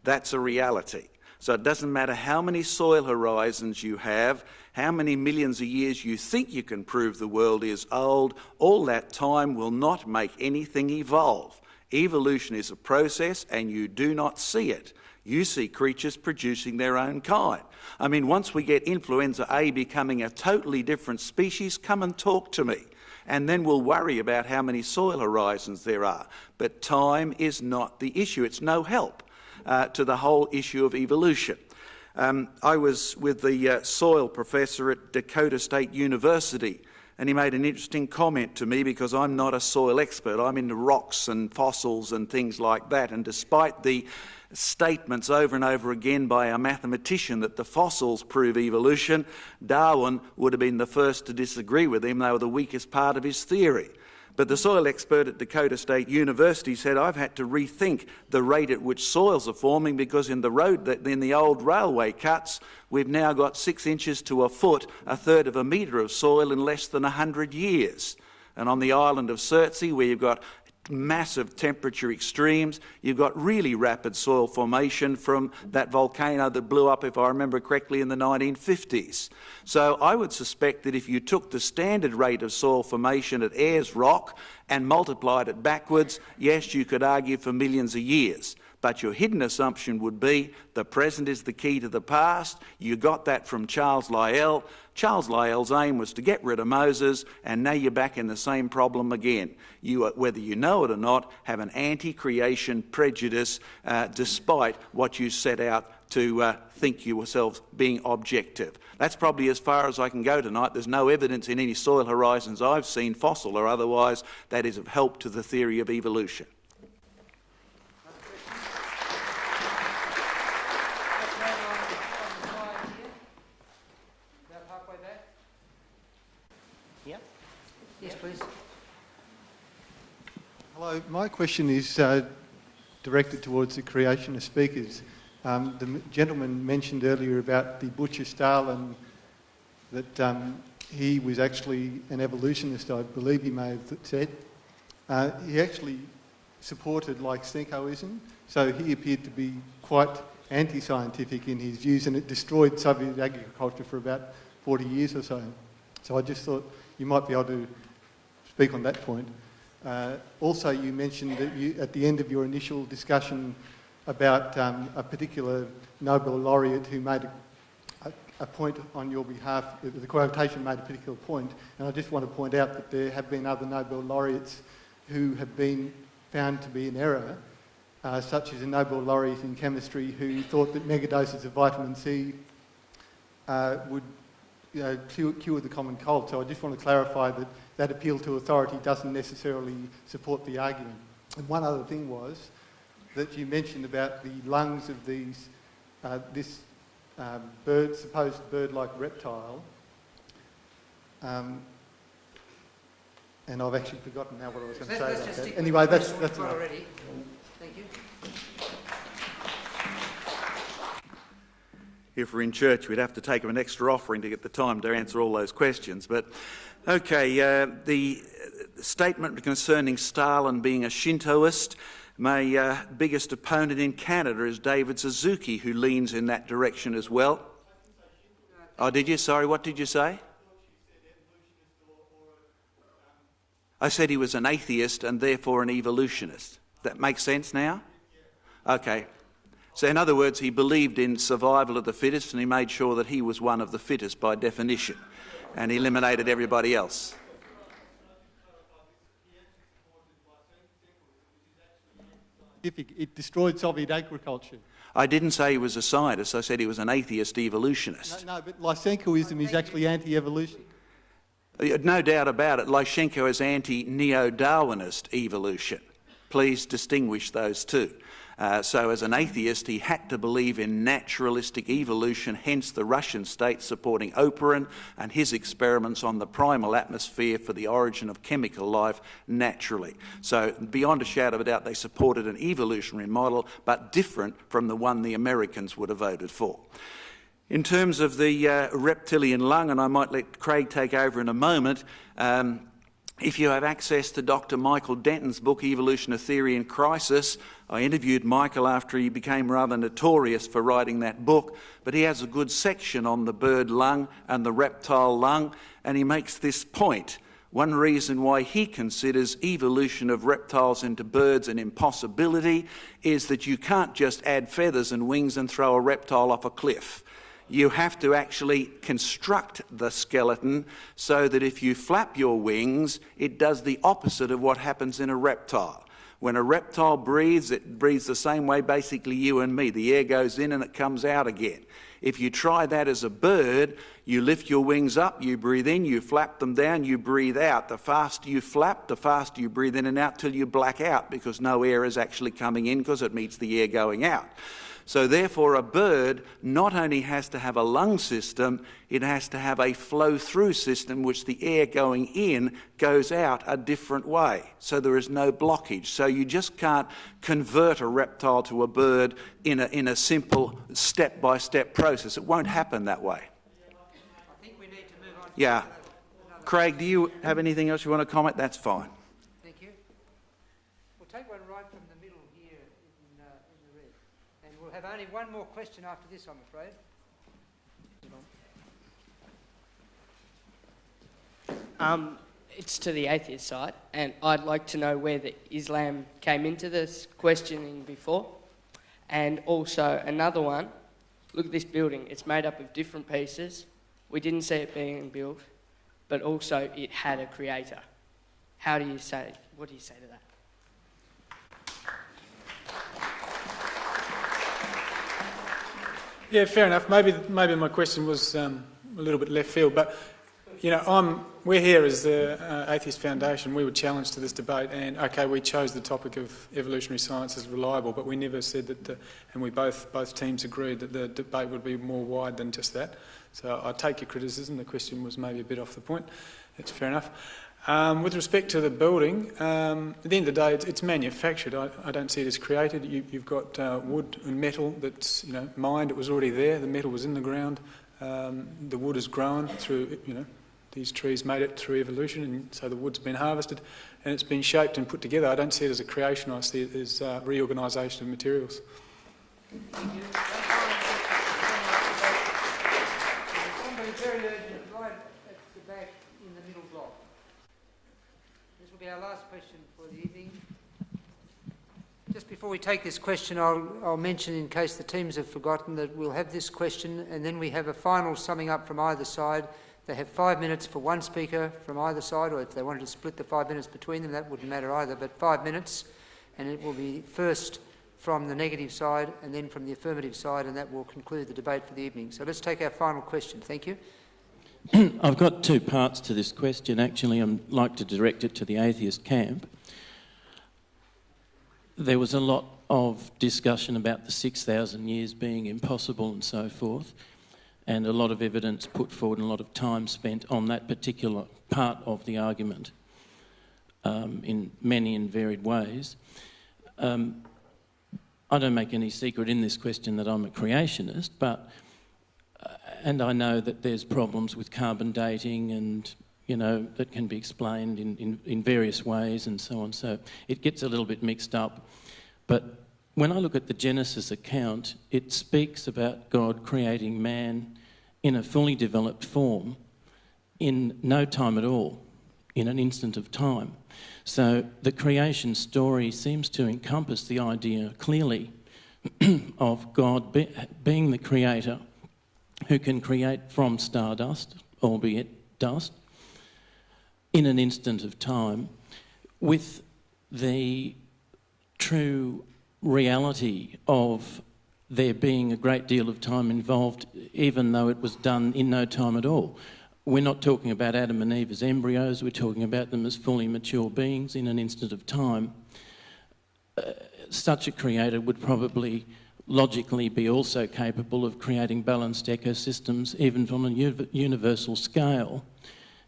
That's a reality. So it doesn't matter how many soil horizons you have, how many millions of years you think you can prove the world is old, all that time will not make anything evolve. Evolution is a process and you do not see it. You see creatures producing their own kind. I mean, once we get influenza A becoming a totally different species, come and talk to me. And then we'll worry about how many soil horizons there are. But time is not the issue. It's no help to the whole issue of evolution. I was with the soil professor at Dakota State University, and he made an interesting comment to me because I'm not a soil expert. I'm into rocks and fossils and things like that. And despite the statements over and over again by a mathematician that the fossils prove evolution, Darwin would have been the first to disagree with him. They were the weakest part of his theory. But the soil expert at Dakota State University said, I've had to rethink the rate at which soils are forming because in the old railway cuts, we've now got 6 inches to a foot, a third of a metre of soil in less than 100 years. And on the island of Surtsey, where you've got massive temperature extremes, you've got really rapid soil formation from that volcano that blew up, if I remember correctly, in the 1950s. So I would suspect that if you took the standard rate of soil formation at Ayers Rock and multiplied it backwards, yes, you could argue for millions of years. But your hidden assumption would be the present is the key to the past. You got that from Charles Lyell. Charles Lyell's aim was to get rid of Moses, and now you're back in the same problem again. You, whether you know it or not, have an anti-creation prejudice despite what you set out to think yourselves being objective. That's probably as far as I can go tonight. There's no evidence in any soil horizons I've seen, fossil or otherwise, that is of help to the theory of evolution. Yes, please. Hello, my question is directed towards the creationist speakers. The gentleman mentioned earlier about the butcher Stalin that he was actually an evolutionist, I believe he may have said. He actually supported Lysenkoism, so he appeared to be quite anti-scientific in his views, and it destroyed Soviet agriculture for about 40 years or so. So I just thought you might be able to speak on that point. Also, you mentioned that you, at the end of your initial discussion about a particular Nobel laureate who made a point on your behalf, the quotation made a particular point, and I just want to point out that there have been other Nobel laureates who have been found to be in error, such as a Nobel laureate in chemistry who thought that megadoses of vitamin C would cure the common cold. So I just want to clarify that that appeal to authority doesn't necessarily support the argument. And one other thing was that you mentioned about the lungs of these, this bird, supposed bird-like reptile, and I've actually forgotten now what I was going to say about that. Anyway, that's enough. Already. Thank you. If we're in church, we'd have to take an extra offering to get the time to answer all those questions. But, okay, the statement concerning Stalin being a Shintoist, my biggest opponent in Canada is David Suzuki, who leans in that direction as well. Oh, did you? Sorry, what did you say? I said he was an atheist and therefore an evolutionist. That makes sense now? Okay. So in other words, he believed in survival of the fittest, and he made sure that he was one of the fittest by definition, and he eliminated everybody else. It destroyed Soviet agriculture. I didn't say he was a scientist, I said he was an atheist evolutionist. No, but Lysenkoism is actually anti-evolution. No doubt about it. Lysenko is anti-neo-Darwinist evolution. Please distinguish those two. So as an atheist, he had to believe in naturalistic evolution, hence the Russian state supporting Oakburn and his experiments on the primal atmosphere for the origin of chemical life naturally. So beyond a shadow of a doubt, they supported an evolutionary model, but different from the one the Americans would have voted for. In terms of the reptilian lung, and I might let Craig take over in a moment, if you have access to Dr. Michael Denton's book, Evolution, a Theory in Crisis, I interviewed Michael after he became rather notorious for writing that book, but he has a good section on the bird lung and the reptile lung, and he makes this point. One reason why he considers evolution of reptiles into birds an impossibility is that you can't just add feathers and wings and throw a reptile off a cliff. You have to actually construct the skeleton so that if you flap your wings, it does the opposite of what happens in a reptile. When a reptile breathes, it breathes the same way basically you and me. The air goes in and it comes out again. If you try that as a bird, you lift your wings up, you breathe in, you flap them down, you breathe out. The faster you flap, the faster you breathe in and out till you black out because no air is actually coming in because it meets the air going out. So therefore a bird not only has to have a lung system, it has to have a flow-through system which the air going in goes out a different way. So there is no blockage. So you just can't convert a reptile to a bird in a simple step-by-step process. It won't happen that way. I think we need to move on. Yeah. Craig, do you have anything else you want to comment? That's fine. Thank you. We'll take one right from the middle here in the red. And we'll have only one more question after this, I'm afraid. It's to the atheist side, and I'd like to know where the Islam came into this questioning before. And also another one, look at this building. It's made up of different pieces. We didn't see it being built, but also it had a creator. What do you say to that? Yeah, fair enough. Maybe my question was a little bit left field, but you know, we're here as the Atheist Foundation. We were challenged to this debate, and okay, we chose the topic of evolutionary science as reliable, but we never said that. And we both teams agreed that the debate would be more wide than just that. So I take your criticism. The question was maybe a bit off the point. That's fair enough. With respect to the building, at the end of the day, it's manufactured. I don't see it as created. You've got wood and metal that's mined. It was already there. The metal was in the ground. The wood has grown through these trees made it through evolution, and so the wood's been harvested and it's been shaped and put together. I don't see it as a creation, I see it as reorganisation of materials. Somebody very urgent, right at the back in the middle block. This will be our last question for the evening. Just before we take this question, I'll mention, in case the teams have forgotten, that we'll have this question and then we have a final summing up from either side. They have 5 minutes for one speaker from either side, or if they wanted to split the 5 minutes between them, that wouldn't matter either, but 5 minutes, and it will be first from the negative side and then from the affirmative side, and that will conclude the debate for the evening. So let's take our final question. Thank you. I've got two parts to this question. Actually, I'd like to direct it to the atheist camp. There was a lot of discussion about the 6,000 years being impossible and so forth, and a lot of evidence put forward and a lot of time spent on that particular part of the argument in many and varied ways. I don't make any secret in this question that I'm a creationist, but and I know that there's problems with carbon dating and, you know, that can be explained in various ways and so on. So it gets a little bit mixed up. But when I look at the Genesis account, it speaks about God creating man in a fully developed form in no time at all, in an instant of time. So the creation story seems to encompass the idea clearly of God being the creator who can create from stardust, albeit dust, in an instant of time, with the true reality of there being a great deal of time involved, even though it was done in no time at all. We're not talking about Adam and Eve as embryos, we're talking about them as fully mature beings in an instant of time. Such a creator would probably logically be also capable of creating balanced ecosystems, even from a universal scale,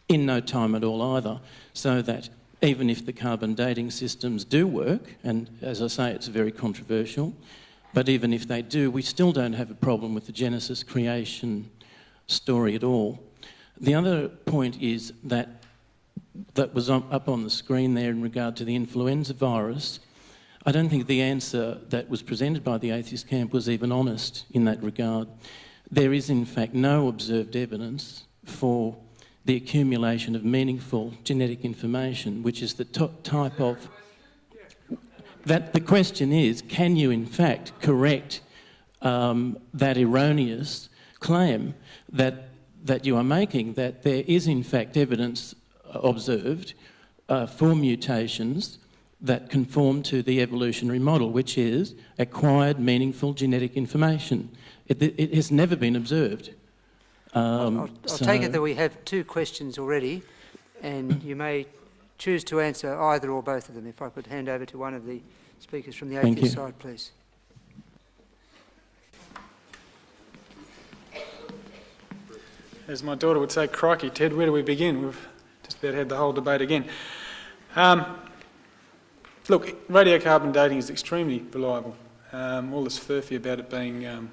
in no time at all either, so that even if the carbon dating systems do work, and as I say, it's very controversial, but even if they do, we still don't have a problem with the Genesis creation story at all. The other point is that was up on the screen there in regard to the influenza virus. I don't think the answer that was presented by the atheist camp was even honest in that regard. There is in fact no observed evidence for the accumulation of meaningful genetic information, which is the type of... That the question is, can you in fact correct that erroneous claim that you are making, that there is in fact evidence observed for mutations that conform to the evolutionary model, which is acquired meaningful genetic information. It has never been observed. I'll take it that we have two questions already, and you may choose to answer either or both of them. If I could hand over to one of the speakers from the atheist side, please. As my daughter would say, crikey, Ted, where do we begin? We've just about had the whole debate again. Look, radiocarbon dating is extremely reliable. All this furphy about it being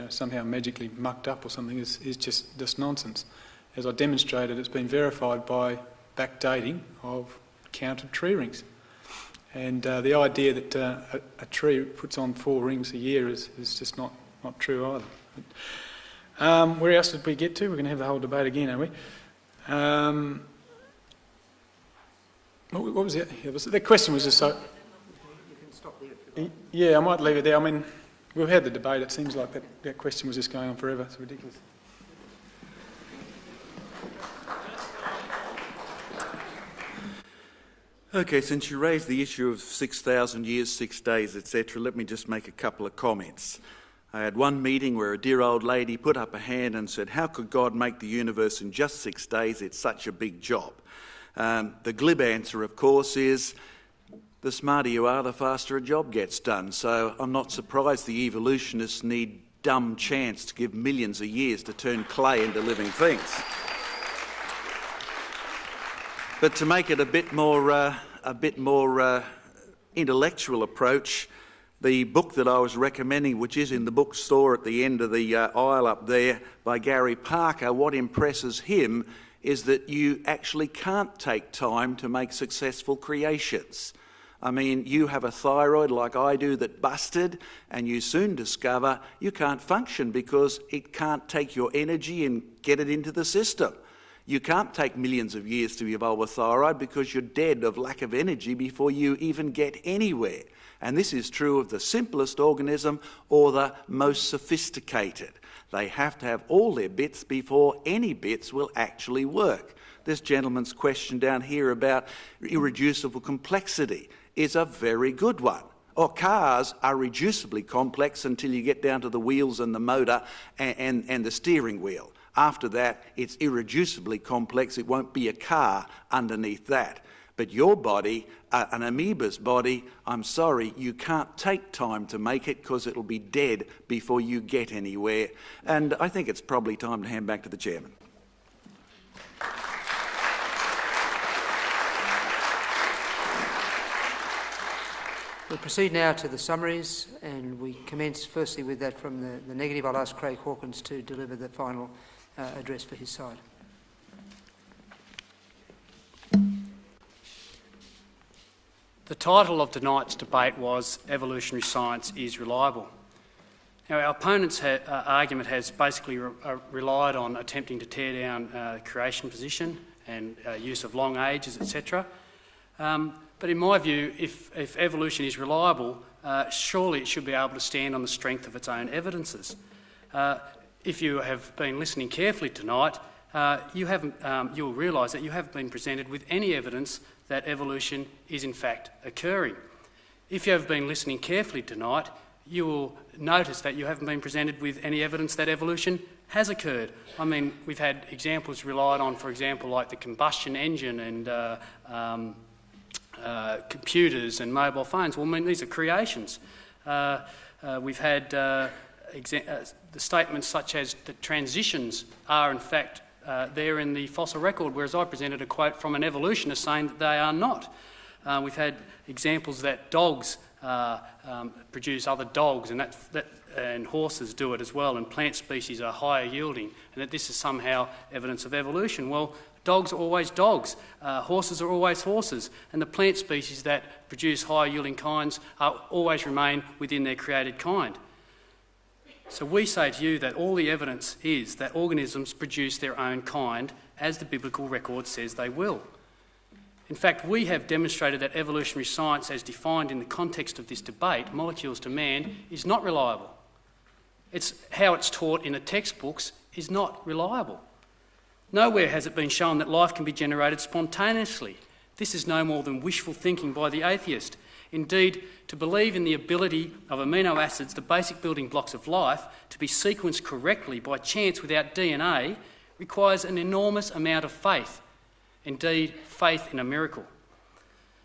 somehow magically mucked up or something is just nonsense. As I demonstrated, it's been verified by backdating of counted tree rings. And the idea that a tree puts on 4 rings a year is just not true either. Where else did we get to? We're going to have the whole debate again, aren't we? What was it? The question was just so... You can stop there. Yeah, I might leave it there. I mean, we've had the debate. It seems like that question was just going on forever. It's ridiculous. Okay, since you raised the issue of 6,000 years, 6 days, etc., let me just make a couple of comments. I had one meeting where a dear old lady put up a hand and said, how could God make the universe in just 6 days? It's such a big job. The glib answer, of course, is the smarter you are, the faster a job gets done. So I'm not surprised the evolutionists need dumb chance to give millions of years to turn clay into living things. But to make it a bit more intellectual approach, The book that I was recommending, which is in the bookstore at the end of the aisle up there, by Gary Parker, what impresses him is that you actually can't take time to make successful creations. I mean, you have a thyroid like I do that busted, and you soon discover you can't function because it can't take your energy and get it into the system. You can't take millions of years to evolve a thyroid because you're dead of lack of energy before you even get anywhere. And this is true of the simplest organism or the most sophisticated. They have to have all their bits before any bits will actually work. This gentleman's question down here about irreducible complexity is a very good one. Or cars are reducibly complex until you get down to the wheels and the motor and the steering wheel. After that, it's irreducibly complex. It won't be a car underneath that. But your body, an amoeba's body, I'm sorry, you can't take time to make it because it'll be dead before you get anywhere. And I think it's probably time to hand back to the chairman. We'll proceed now to the summaries, and we commence firstly with that from the negative. I'll ask Craig Hawkins to deliver the final address for his side. The title of tonight's debate was Evolutionary Science is Reliable. Now, our opponent's argument has basically relied on attempting to tear down creation position and use of long ages, etc. But in my view, if evolution is reliable, surely it should be able to stand on the strength of its own evidences. If you have been listening carefully tonight, you'll realise that you haven't been presented with any evidence that evolution is in fact occurring. If you have been listening carefully tonight, you will notice that you haven't been presented with any evidence that evolution has occurred. I mean, we've had examples relied on, for example, like the combustion engine and computers and mobile phones. Well, I mean, these are creations. We've had the statements such as that transitions are in fact there in the fossil record, whereas I presented a quote from an evolutionist saying that they are not. We've had examples that dogs produce other dogs, and horses do it as well, and plant species are higher yielding, and that this is somehow evidence of evolution. Well, dogs are always dogs, horses are always horses, and the plant species that produce higher yielding kinds always remain within their created kind. So we say to you that all the evidence is that organisms produce their own kind, as the biblical record says they will. In fact, we have demonstrated that evolutionary science, as defined in the context of this debate, molecules to man, is not reliable. It's how it's taught in the textbooks is not reliable. Nowhere has it been shown that life can be generated spontaneously. This is no more than wishful thinking by the atheist. Indeed, to believe in the ability of amino acids, the basic building blocks of life, to be sequenced correctly by chance without DNA requires an enormous amount of faith. Indeed, faith in a miracle.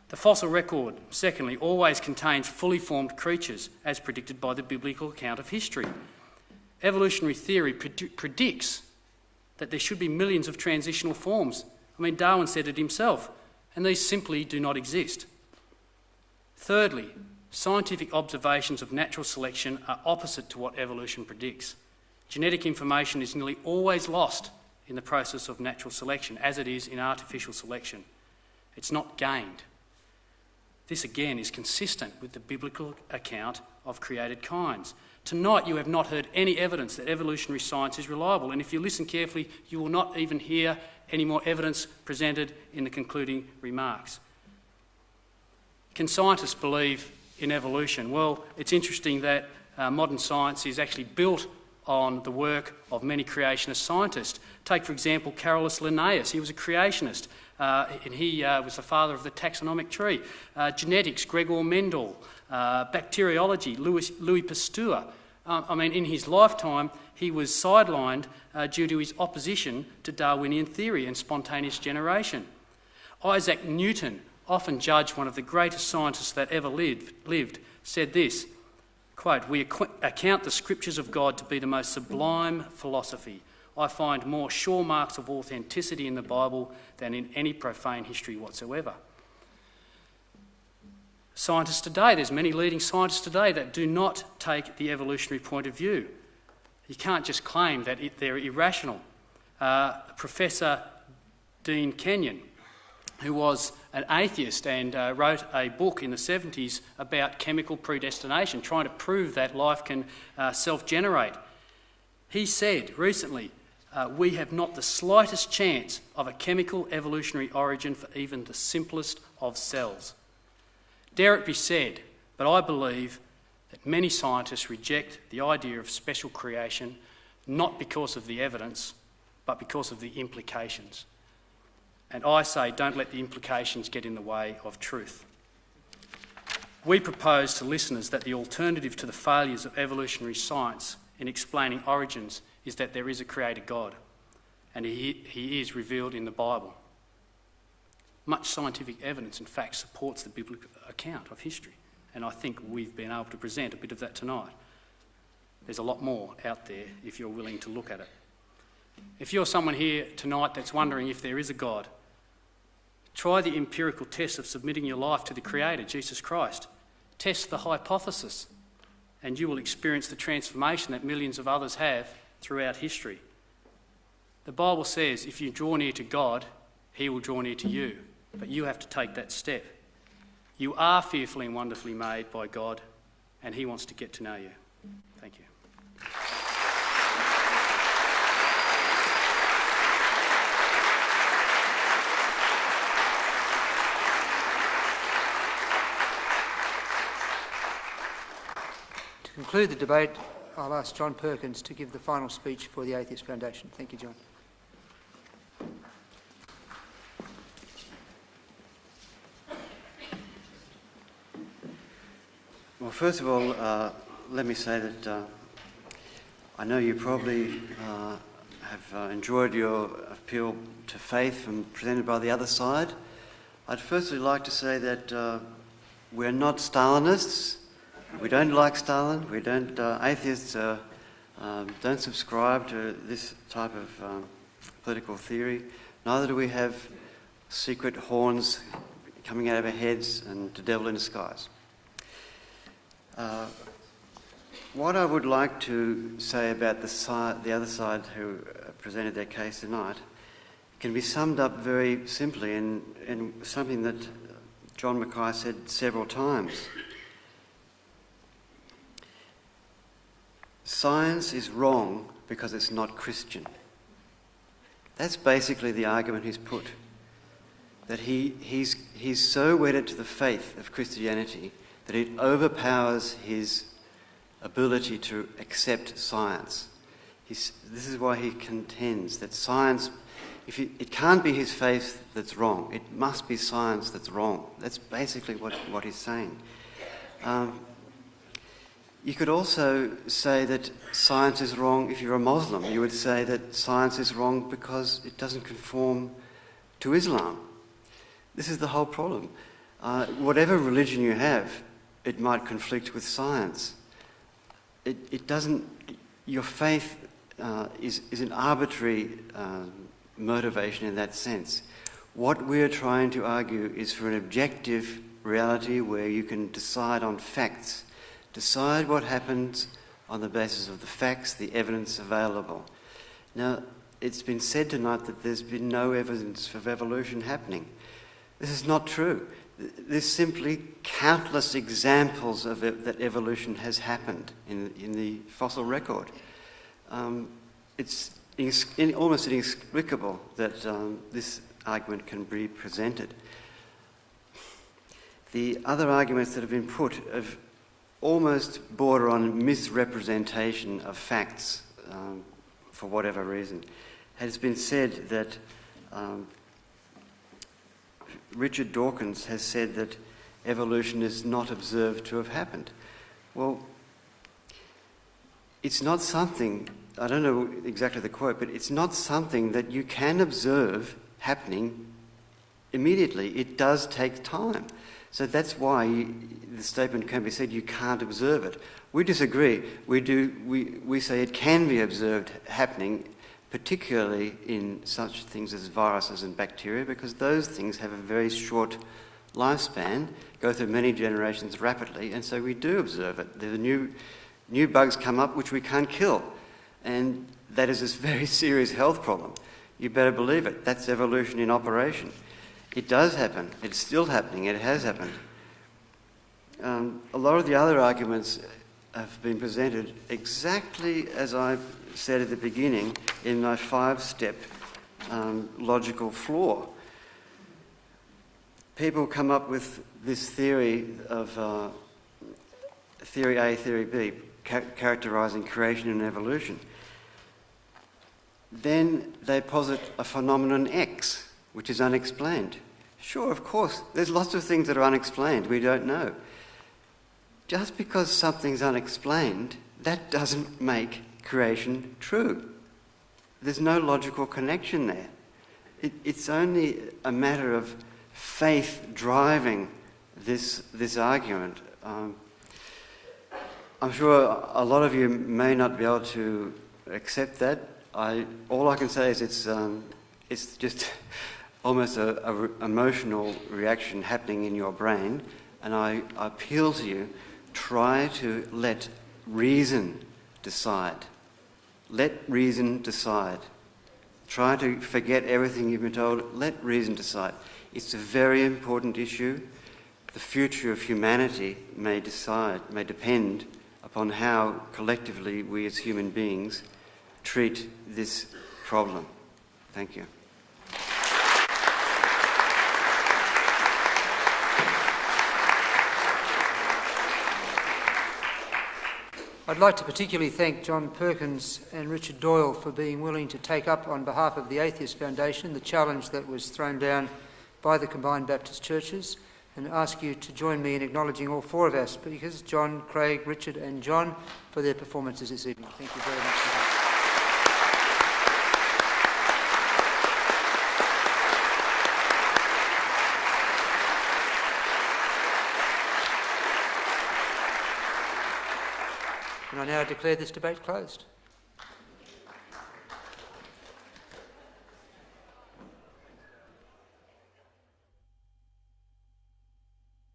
The fossil record, secondly, always contains fully formed creatures, as predicted by the biblical account of history. Evolutionary theory predicts that there should be millions of transitional forms. I mean, Darwin said it himself, and these simply do not exist. Thirdly, scientific observations of natural selection are opposite to what evolution predicts. Genetic information is nearly always lost in the process of natural selection, as it is in artificial selection. It's not gained. This again is consistent with the biblical account of created kinds. Tonight you have not heard any evidence that evolutionary science is reliable, and if you listen carefully, you will not even hear any more evidence presented in the concluding remarks. Can scientists believe in evolution? Well, it's interesting that modern science is actually built on the work of many creationist scientists. Take, for example, Carolus Linnaeus. He was a creationist, and he was the father of the taxonomic tree. Genetics, Gregor Mendel. Bacteriology, Louis Pasteur. In his lifetime, he was sidelined due to his opposition to Darwinian theory and spontaneous generation. Isaac Newton, often judged one of the greatest scientists that ever lived, said this, quote, "We account the scriptures of God to be the most sublime philosophy. I find more sure marks of authenticity in the Bible than in any profane history whatsoever." scientists today. There's many leading scientists today that do not take the evolutionary point of view. You can't just claim that they're irrational. Professor Dean Kenyon, who was an atheist and wrote a book in the 70s about chemical predestination, trying to prove that life can self-generate. He said recently, we have not the slightest chance of a chemical evolutionary origin for even the simplest of cells. Dare it be said, but I believe that many scientists reject the idea of special creation not because of the evidence, but because of the implications. And I say, don't let the implications get in the way of truth. We propose to listeners that the alternative to the failures of evolutionary science in explaining origins is that there is a creator God, and he is revealed in the Bible. Much scientific evidence, in fact, supports the biblical account of history, and I think we've been able to present a bit of that tonight. There's a lot more out there if you're willing to look at it. If you're someone here tonight that's wondering if there is a God, try the empirical test of submitting your life to the Creator, Jesus Christ. Test the hypothesis, and you will experience the transformation that millions of others have throughout history. The Bible says if you draw near to God, he will draw near to you, but you have to take that step. You are fearfully and wonderfully made by God, and he wants to get to know you. Thank you. To conclude the debate, I'll ask John Perkins to give the final speech for the Atheist Foundation. Thank you, John. Well, first of all, let me say that I know you probably have enjoyed your appeal to faith presented by the other side. I'd firstly like to say that we're not Stalinists. We don't like Stalin. We don't. Atheists don't subscribe to this type of political theory. Neither do we have secret horns coming out of our heads and the devil in disguise. What I would like to say about the other side who presented their case tonight can be summed up very simply in something that John Mackay said several times. Science is wrong because it's not Christian. That's basically the argument he's put. That he's so wedded to the faith of Christianity that it overpowers his ability to accept science. This is why he contends that science, it can't be his faith that's wrong, it must be science that's wrong. That's basically what he's saying. You could also say that science is wrong if you're a Muslim. You would say that science is wrong because it doesn't conform to Islam. This is the whole problem. Whatever religion you have, it might conflict with science. It doesn't. Your faith is an arbitrary motivation in that sense. What we're trying to argue is for an objective reality where you can decide on facts, decide what happens on the basis of the facts, the evidence available. Now, it's been said tonight that there's been no evidence of evolution happening. This is not true. There's simply countless examples of it, that evolution has happened in the fossil record. It's almost inexplicable that this argument can be presented. The other arguments that have been put have almost border on misrepresentation of facts for whatever reason. It has been said that Richard Dawkins has said that evolution is not observed to have happened. Well, it's not something, I don't know exactly the quote, but it's not something that you can observe happening immediately. It does take time. So that's why the statement can be said you can't observe it. We disagree. We say it can be observed happening, particularly in such things as viruses and bacteria, because those things have a very short lifespan go through many generations rapidly, and so we do observe it. There are new bugs come up which we can't kill, and that is a very serious health problem. You better believe it. That's evolution in operation. It does happen. It's still happening. It has happened. A lot of the other arguments have been presented exactly as I said at the beginning in my 5-step logical flaw. People come up with this theory of theory A, theory B, characterising creation and evolution. Then they posit a phenomenon X, which is unexplained. Sure, of course, there's lots of things that are unexplained, we don't know. Just because something's unexplained, that doesn't make creation true. There's no logical connection there. It's only a matter of faith driving this argument. I'm sure a lot of you may not be able to accept that. All I can say is it's just almost an emotional reaction happening in your brain, and I appeal to you, try to let reason decide. Let reason decide. Try to forget everything you've been told. Let reason decide. It's a very important issue. The future of humanity may depend upon how collectively we as human beings treat this problem. Thank you. I'd like to particularly thank John Perkins and Richard Doyle for being willing to take up on behalf of the Atheists Foundation the challenge that was thrown down by the combined Baptist churches, and ask you to join me in acknowledging all 4 of our speakers, John, Craig, Richard and John, for their performances this evening. Thank you very much indeed. And I now declare this debate closed.